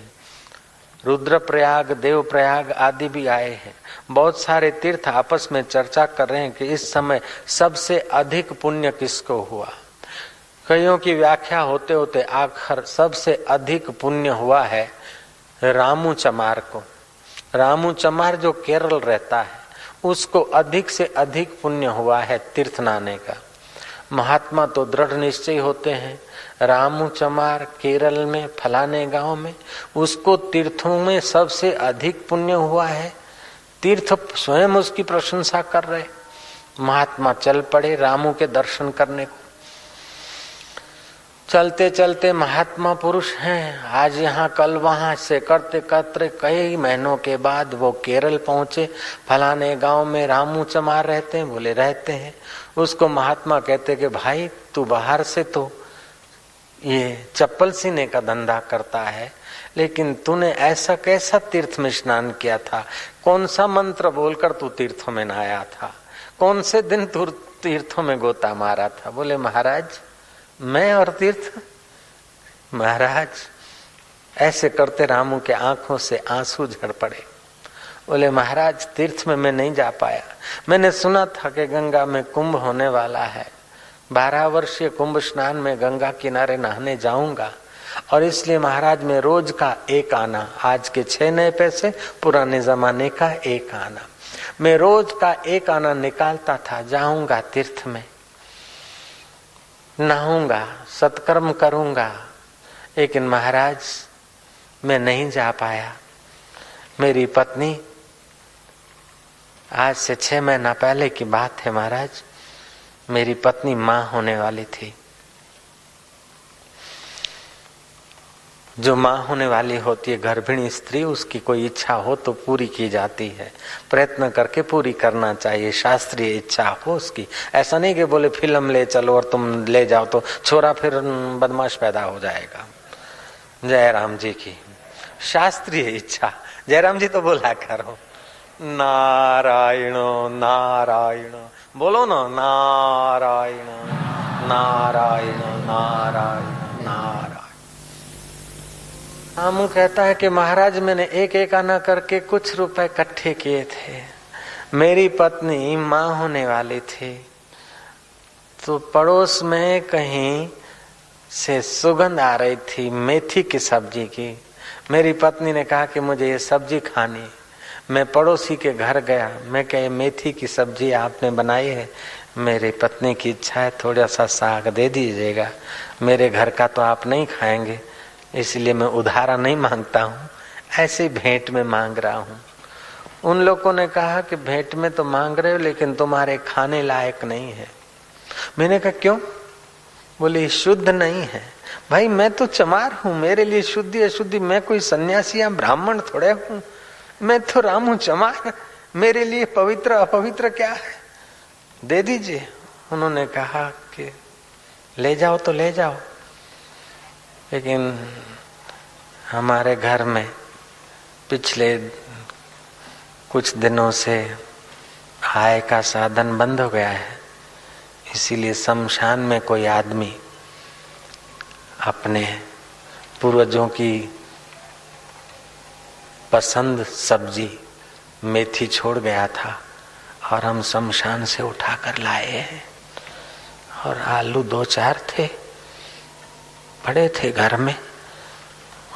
रुद्र प्रयाग, देव प्रयाग आदि भी आए हैं। बहुत सारे तीर्थ आपस में चर्चा कर रहे हैं कि इस समय सबसे अधिक पुण्य किसको हुआ। कईयों की व्याख्या होते होते आखिर सबसे अधिक पुण्य हुआ है रामू चमार को। रामू चमार जो केरल रहता है उसको अधिक से अधिक पुण्य हुआ है तीर्थ नहाने का। महात्मा तो दृढ़ निश्चय होते हैं, रामू चमार केरल में फलाने गांव में, उसको तीर्थों में सबसे अधिक पुण्य हुआ है। तीर्थ स्वयं उसकी प्रशंसा कर रहे। महात्मा चल पड़े रामू के दर्शन करने को। चलते चलते महात्मा पुरुष हैं, आज यहाँ कल वहां से करते करते कई महीनों के बाद वो केरल पहुंचे। फलाने गांव में रामू चमार रहते हैं, बोले रहते हैं। उसको महात्मा कहते कि भाई तू बाहर से तो ये चप्पल सीने का धंधा करता है, लेकिन तूने ऐसा कैसा तीर्थ में स्नान किया था, कौन सा मंत्र बोलकर तू तीर्थों में नहाया था, कौन से दिन तू तीर्थों में गोता मारा था। बोले महाराज मैं और तीर्थ। महाराज ऐसे करते रामू के आंखों से आंसू झड़ पड़े। बोले महाराज तीर्थ में मैं नहीं जा पाया, मैंने सुना था कि गंगा में कुंभ होने वाला है, 12 वर्षीय कुंभ स्नान में गंगा किनारे नहाने जाऊंगा, और इसलिए महाराज मैं रोज का एक आना, आज के 6 नए पैसे, पुराने जमाने का 1 आना, मैं रोज का 1 आना निकालता था, जाऊंगा तीर्थ में, नहाऊंगा, सत्कर्म करूंगा, लेकिन महाराज मैं नहीं जा पाया। मेरी पत्नी, आज से 6 महीना पहले की बात है महाराज, मेरी पत्नी मां होने वाली थी। जो मां होने वाली होती है गर्भिणी स्त्री, उसकी कोई इच्छा हो तो पूरी की जाती है, प्रयत्न करके पूरी करना चाहिए, शास्त्रीय इच्छा हो उसकी। ऐसा नहीं कि बोले फिल्म ले चलो और तुम ले जाओ तो छोरा फिर बदमाश पैदा हो जाएगा। जयराम जी की शास्त्रीय इच्छा, जयराम जी तो बोला करो नारायण नारायण, बोलो ना नारायण नारायण नारायण नारायण। रामू कहता है कि महाराज मैंने एक आना करके कुछ रुपए इकट्ठे किए थे, मेरी पत्नी मां होने वाली थी, तो पड़ोस में कहीं से सुगंध आ रही थी मेथी की सब्जी की। मेरी पत्नी ने कहा कि मुझे ये सब्जी खानी। मैं पड़ोसी के घर गया, मैं कहा मेथी की सब्जी आपने बनाई है, मेरी पत्नी की इच्छा है थोड़ा सा साग दे दीजिएगा, मेरे घर का तो आप नहीं खाएंगे, इसलिए मैं उधारा नहीं मांगता हूँ, ऐसे भेंट में मांग रहा हूँ। उन लोगों ने कहा कि भेंट में तो मांग रहे हो लेकिन तुम्हारे खाने लायक नहीं है। मैंने कहा क्यों? बोले शुद्ध नहीं है। भाई मैं तो चमार हूँ, मेरे लिए शुद्धि अशुद्धि, मैं कोई सन्यासी या ब्राह्मण थोड़े हूँ, मैं तो राम हूँ चमार, मेरे लिए पवित्र अपवित्र क्या है, दे दीजिए। उन्होंने कहा कि ले जाओ तो ले जाओ, लेकिन हमारे घर में पिछले कुछ दिनों से आय का साधन बंद हो गया है, इसीलिए शमशान में कोई आदमी अपने पूर्वजों की पसंद सब्जी मेथी छोड़ गया था और हम शमशान से उठा कर लाए हैं। और आलू 2-4 थे, पड़े थे घर में,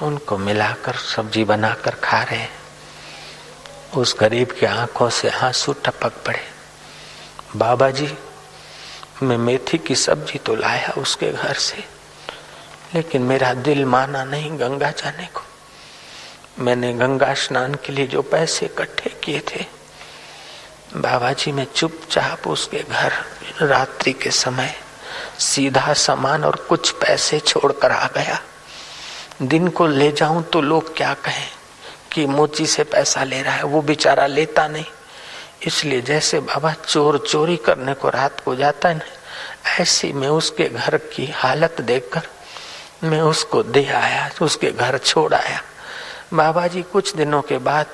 उनको मिलाकर सब्जी बनाकर खा रहे हैं। उस गरीब की आंखों से आंसू टपक पड़े। बाबा जी, मैं मेथी की सब्जी तो लाया उसके घर से, लेकिन मेरा दिल माना नहीं गंगा जाने को। मैंने गंगा स्नान के लिए जो पैसे इकट्ठे किए थे, बाबा जी मैं चुपचाप उसके घर रात्रि के समय सीधा सामान और कुछ पैसे छोड़कर आ गया। दिन को ले जाऊं तो लोग क्या कहें कि मोची से पैसा ले रहा है, वो बेचारा लेता नहीं। इसलिए जैसे बाबा चोर चोरी करने को रात को जाता है ना, ऐसी मैं उसके घर की हालत देखकर मैं उसको दे आया, उसके घर छोड़ आया। बाबा जी कुछ दिनों के बाद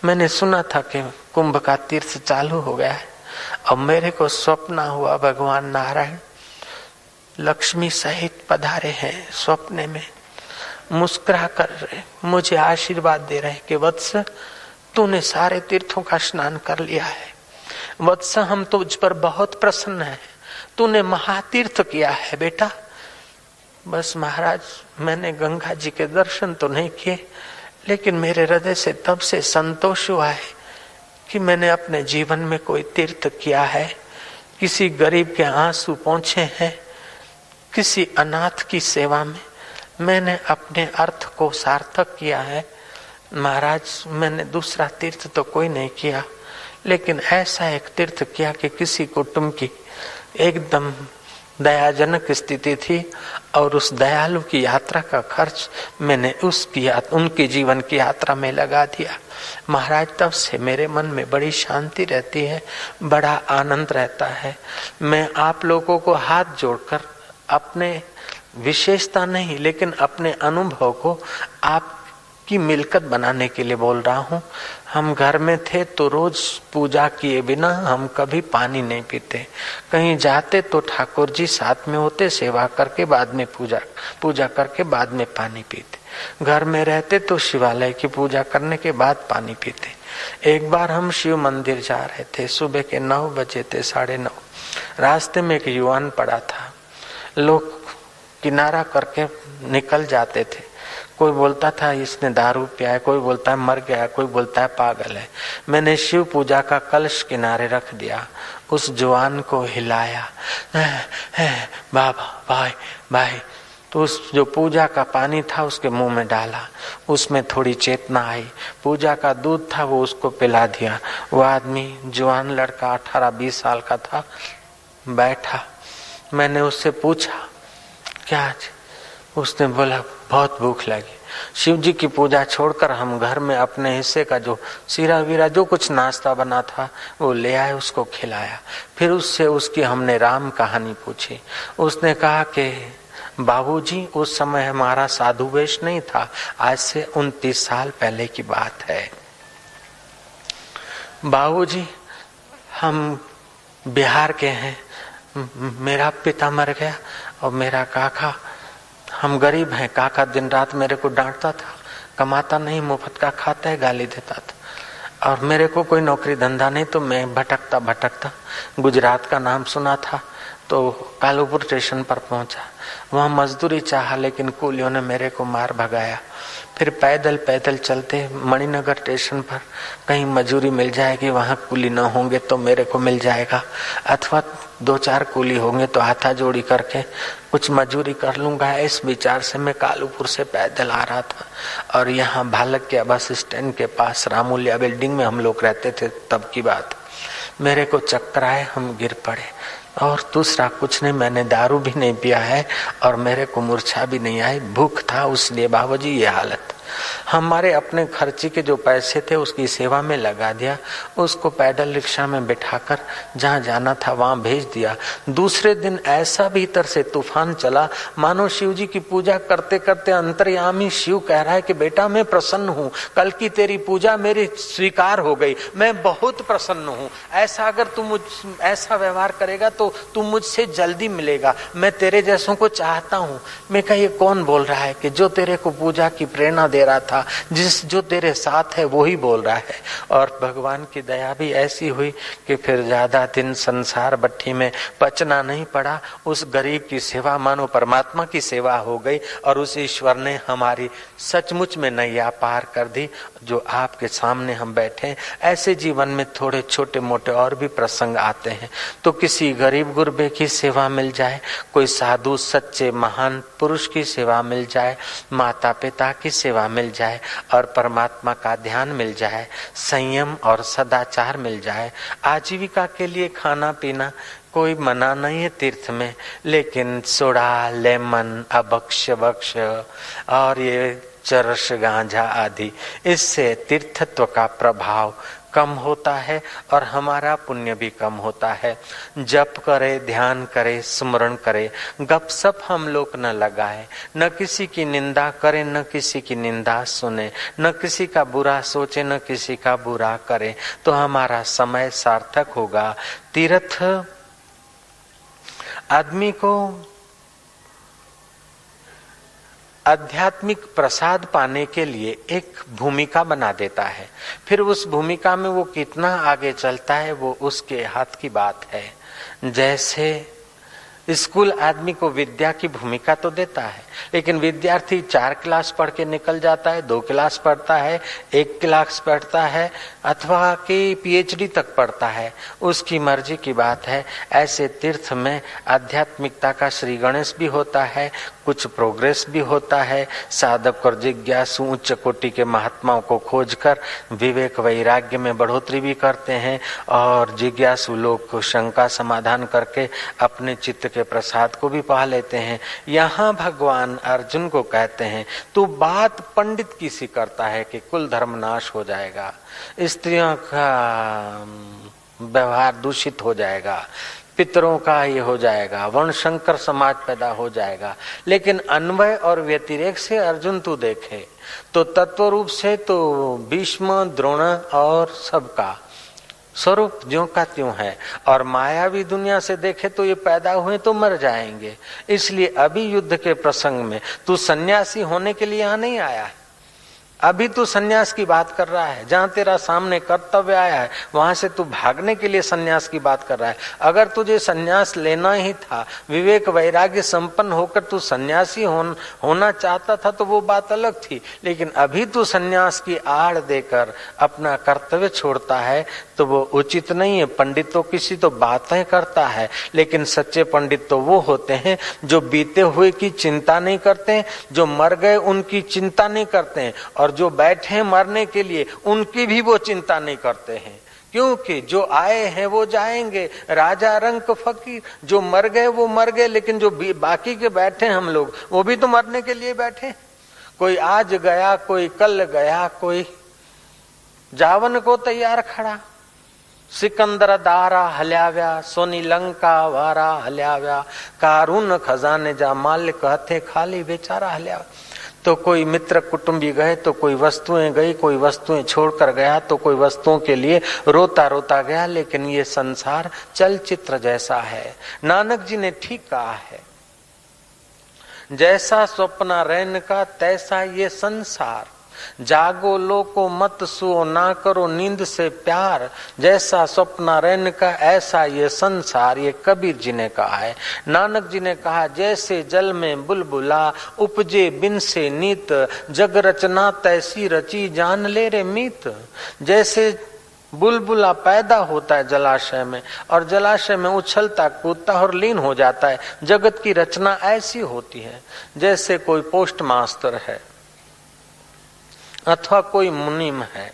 मैंने सुना था कि कुंभ का तीर्थ चालू हो गया है, अब मेरे को स्वप्न हुआ भगवान नारायण लक्ष्मी सहित पधारे हैं स्वप्ने में, मुस्कुरा कर रहे, मुझे आशीर्वाद दे रहे कि वत्स तूने सारे तीर्थों का स्नान कर लिया है, वत्स हम तुझ पर बहुत प्रसन्न हैं, तूने महातीर्थ किया है बेटा। बस महाराज मैंने गंगा जी के दर्शन तो नहीं किए, लेकिन मेरे हृदय से तब से संतोष हुआ है कि मैंने अपने जीवन में कोई तीर्थ किया है, किसी गरीब के आंसू पहुंचे हैं, किसी अनाथ की सेवा में मैंने अपने अर्थ को सार्थक किया है। महाराज मैंने दूसरा तीर्थ तो कोई नहीं किया, लेकिन ऐसा एक तीर्थ किया कि किसी कुटुंब की एकदम दयाजनक स्थिति थी और उस दयालु की यात्रा का खर्च मैंने उनकी जीवन की यात्रा में लगा दिया। महाराज तब से मेरे मन में बड़ी शांति रहती है, बड़ा आनंद रहता है। मैं आप लोगों को हाथ जोड़कर अपने विशेषता नहीं लेकिन अपने अनुभव को आपकी मिलकत बनाने के लिए बोल रहा हूँ। हम घर में थे तो रोज पूजा किए बिना हम कभी पानी नहीं पीते, कहीं जाते तो ठाकुर जी साथ में होते, सेवा करके बाद में पूजा करके बाद में पानी पीते। घर में रहते तो शिवालय की पूजा करने के बाद पानी पीते। एक बार हम शिव मंदिर जा रहे थे, सुबह के 9 बजे थे, 9:30। रास्ते में एक युवान पड़ा था, लोग किनारा करके निकल जाते थे। कोई बोलता था इसने दारू पिया है, कोई बोलता है मर गया, कोई बोलता है पागल है। मैंने शिव पूजा का कलश किनारे रख दिया, उस जवान को हिलाया, बाबा भाई भाई, तो उस जो पूजा का पानी था उसके मुंह में डाला, उसमें थोड़ी चेतना आई। पूजा का दूध था वो उसको पिला दिया। वो आदमी जवान लड़का 18-20 साल का था, बैठा। मैंने उससे पूछा क्या? उसने बोला बहुत भूख लगी। शिव जी की पूजा छोड़कर हम घर में अपने हिस्से का जो सीरा वीरा जो कुछ नाश्ता बना था वो ले आए, उसको खिलाया। फिर उससे उसकी हमने राम कहानी पूछी। उसने कहा कि बाबूजी उस समय हमारा साधु वेश नहीं था, आज से 29 साल पहले की बात है। बाबूजी हम बिहार के हैं, मेरा पिता मर गया और मेरा काका, हम गरीब हैं, काका दिन रात मेरे को डांटता था, कमाता नहीं, मुफ्त का खाता है, गाली देता था। और मेरे को कोई नौकरी धंधा नहीं, तो मैं भटकता गुजरात का नाम सुना था, तो कालूपुर स्टेशन पर पहुंचा, वहां मजदूरी चाहा लेकिन कूलियों ने मेरे को मार भगाया। फिर पैदल पैदल चलते मणिनगर स्टेशन पर कहीं मजूरी मिल जाएगी, वहां कूली न होंगे तो मेरे को मिल जाएगा, अथवा 2-4 कूली होंगे तो हाथा जोड़ी करके कुछ मजूरी कर लूंगा। इस विचार से मैं कालूपुर से पैदल आ रहा था और यहाँ भालक के बस स्टैंड के पास रामूलिया बिल्डिंग में हम लोग रहते थे, तब की बात। मेरे को चक्कर आए, हम गिर पड़े और दूसरा कुछ नहीं, मैंने दारू भी नहीं पिया है और मेरे को मूर्छा भी नहीं आई, भूख था उसलिए बाबूजी ये हालत। हमारे अपने खर्ची के जो पैसे थे उसकी सेवा में लगा दिया, उसको पैदल रिक्शा में बिठाकर जहाँ जाना था वहां भेज दिया। दूसरे दिन ऐसा भीतर से तूफान चला, मानो शिव जी की पूजा करते करते अंतर्यामी शिव कह रहा है कि बेटा मैं प्रसन्न हूँ, कल की तेरी पूजा मेरी स्वीकार हो गई, मैं बहुत प्रसन्न हूँ। ऐसा अगर तू मुझ ऐसा व्यवहार करेगा तो तू मुझसे जल्दी मिलेगा, मैं तेरे जैसों को चाहता हूँ। मैं कहा ये कौन बोल रहा है कि जो तेरे को पूजा की प्रेरणा दे रहा था, जो तेरे साथ है वो ही बोल रहा है। और भगवान की दया भी ऐसी हुई कि फिर ज्यादा दिन संसार भट्टी में पचना नहीं पड़ा। उस गरीब की सेवा मानो परमात्मा की सेवा हो गई और उस ईश्वर ने हमारी सचमुच में नैया पार कर दी। जो आपके सामने हम बैठे, ऐसे जीवन में थोड़े छोटे मोटे और भी प्रसंग आते हैं, तो किसी गरीब गुरबे की सेवा मिल जाए, कोई साधु सच्चे महान पुरुष की सेवा मिल जाए, माता पिता की सेवा मिल जाए और परमात्मा का ध्यान मिल जाए, संयम और सदाचार मिल जाए, आजीविका के लिए खाना पीना कोई मना नहीं है तीर्थ में, लेकिन सोडा लेमन अभक्ष भक्ष और ये चरस गांजा आदि, इससे तीर्थत्व का प्रभाव कम होता है और हमारा पुण्य भी कम होता है। जप करे, ध्यान करे, स्मरण करे, गपसप हम लोग न लगाए, न किसी की निंदा करे, न किसी की निंदा सुने, न किसी का बुरा सोचे, न किसी का बुरा करे, तो हमारा समय सार्थक होगा। तीर्थ आदमी को आध्यात्मिक प्रसाद पाने के लिए एक भूमिका बना देता है, फिर उस भूमिका में वो कितना आगे चलता है वो उसके हाथ की बात है। जैसे स्कूल आदमी को विद्या की भूमिका तो देता है, लेकिन विद्यार्थी 4 क्लास पढ़ के निकल जाता है, 2 क्लास पढ़ता है, 1 क्लास पढ़ता है अथवा कि पीएचडी तक पढ़ता है, उसकी मर्जी की बात है। ऐसे तीर्थ में आध्यात्मिकता का श्री गणेश भी होता है, कुछ प्रोग्रेस भी होता है। साधक और जिज्ञासु उच्च कोटि के महात्माओं को खोजकर विवेक वैराग्य में बढ़ोतरी भी करते हैं और जिज्ञासु लोग को शंका समाधान करके अपने चित्त के प्रसाद को भी पा लेते हैं। यहाँ भगवान अर्जुन को कहते हैं तू बात पंडित की सी करता है कि कुल धर्म नाश हो जाएगा, स्त्रियों का व्यवहार दूषित हो जाएगा, पितरों का ये हो जाएगा, वर्णशंकर समाज पैदा हो जाएगा। लेकिन अन्वय और व्यतिरेक से अर्जुन तू देखे तो तत्व रूप से तो भीष्म द्रोण और सबका स्वरूप ज्यों का त्यों है, और मायावी दुनिया से देखे तो ये पैदा हुए तो मर जाएंगे। इसलिए अभी युद्ध के प्रसंग में तू सन्यासी होने के लिए यहाँ नहीं आया है, अभी तू सन्यास की बात कर रहा है। जहां तेरा सामने कर्तव्य आया है वहां से तू भागने के लिए सन्यास की बात कर रहा है। अगर तुझे सन्यास लेना ही था, विवेक वैराग्य संपन्न होकर तू सन्यासी होना चाहता था तो वो बात अलग थी, लेकिन अभी तू सन्यास की आड़ देकर अपना कर्तव्य छोड़ता है तो वो उचित नहीं है। पंडित तो किसी तो बातें करता है, लेकिन सच्चे पंडित तो वो होते हैं जो बीते हुए की चिंता नहीं करते, जो मर गए उनकी चिंता नहीं करते हैं, और जो बैठे मरने के लिए उनकी भी वो चिंता नहीं करते हैं, क्योंकि जो आए हैं वो जाएंगे। राजा रंक फकीर, जो मर गए वो मर गए, लेकिन जो बाकी के बैठे हम लोग वो भी तो मरने के लिए बैठे। कोई आज गया, कोई कल गया, कोई जावन को तैयार खड़ा। सिकंदर दारा हल्याव्या, सोनी लंका वारा हल्याव्या, कारून खजाने जा मालिक हथे खाली बेचारा हल्याव्या। तो कोई मित्र कुटुंबी गए तो कोई वस्तुएं गई, कोई वस्तुएं छोड़कर गया तो कोई वस्तुओं के लिए रोता रोता गया। लेकिन ये संसार चलचित्र जैसा है। नानक जी ने ठीक कहा है, जैसा स्वप्न रैन का तैसा ये संसार। जागो लोको मत सुओ, ना करो नींद से प्यार, जैसा स्वप्न रैन का ऐसा ये संसार, ये कबीर जी ने कहा है। नानक जी ने कहा जैसे जल में बुलबुला, उपजे बिन से नीत, जग रचना तैसी रची, जान ले रे मीत। जैसे बुलबुला पैदा होता है जलाशय में, और जलाशय में उछलता कूदता और लीन हो जाता है, जगत की रचना ऐसी होती है। जैसे कोई पोस्ट मास्टर है अथवा कोई मुनीम है,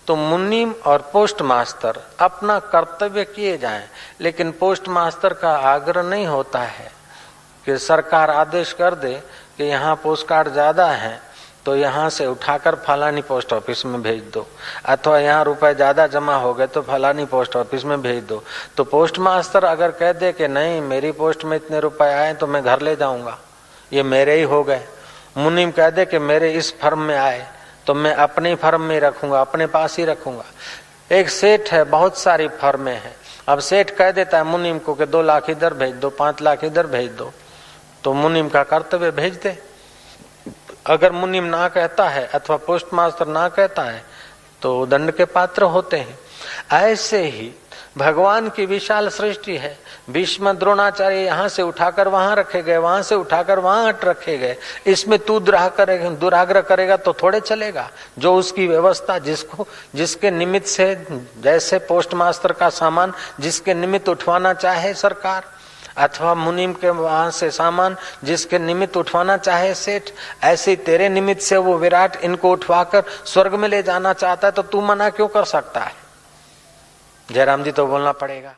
तो मुनीम और पोस्ट मास्टर अपना कर्तव्य किए जाएं, लेकिन पोस्ट मास्टर का आग्रह नहीं होता है कि सरकार आदेश कर दे कि यहाँ पोस्ट कार्ड ज्यादा है तो यहाँ से उठाकर फलानी पोस्ट ऑफिस में भेज दो, अथवा यहाँ रुपए ज्यादा जमा हो गए तो फलानी पोस्ट ऑफिस में भेज दो। तो पोस्ट मास्टर अगर कह दे कि नहीं मेरी पोस्ट में इतने रुपए आए तो मैं घर ले जाऊंगा, ये मेरे ही हो गए। मुनीम कह दे कि मेरे इस फर्म में आए तो मैं अपनी फर्म में रखूंगा, अपने पास ही रखूंगा। एक सेठ है, बहुत सारी फर्में हैं, अब सेठ कह देता है मुनीम को कि 2 लाख इधर भेज दो, 5 लाख इधर भेज दो, तो मुनीम का कर्तव्य भेज दे। अगर मुनीम ना कहता है अथवा पोस्ट मास्टर ना कहता है तो दंड के पात्र होते हैं। ऐसे ही भगवान की विशाल सृष्टि है। भीष्म द्रोणाचार्य यहाँ से उठाकर वहां रखे गए, वहां से उठाकर वहां हट रखे गए। इसमें तू दुराग्रह करेगा तो थोड़े चलेगा। जो उसकी व्यवस्था जिसके निमित्त से, जैसे पोस्ट मास्टर का सामान जिसके निमित्त उठवाना चाहे सरकार, अथवा मुनीम के वहां से सामान जिसके निमित्त उठवाना चाहे सेठ, ऐसे तेरे निमित्त से वो विराट इनको उठवाकर स्वर्ग में ले जाना चाहता है, तो तू मना क्यों कर सकता है? जयराम जी तो बोलना पड़ेगा।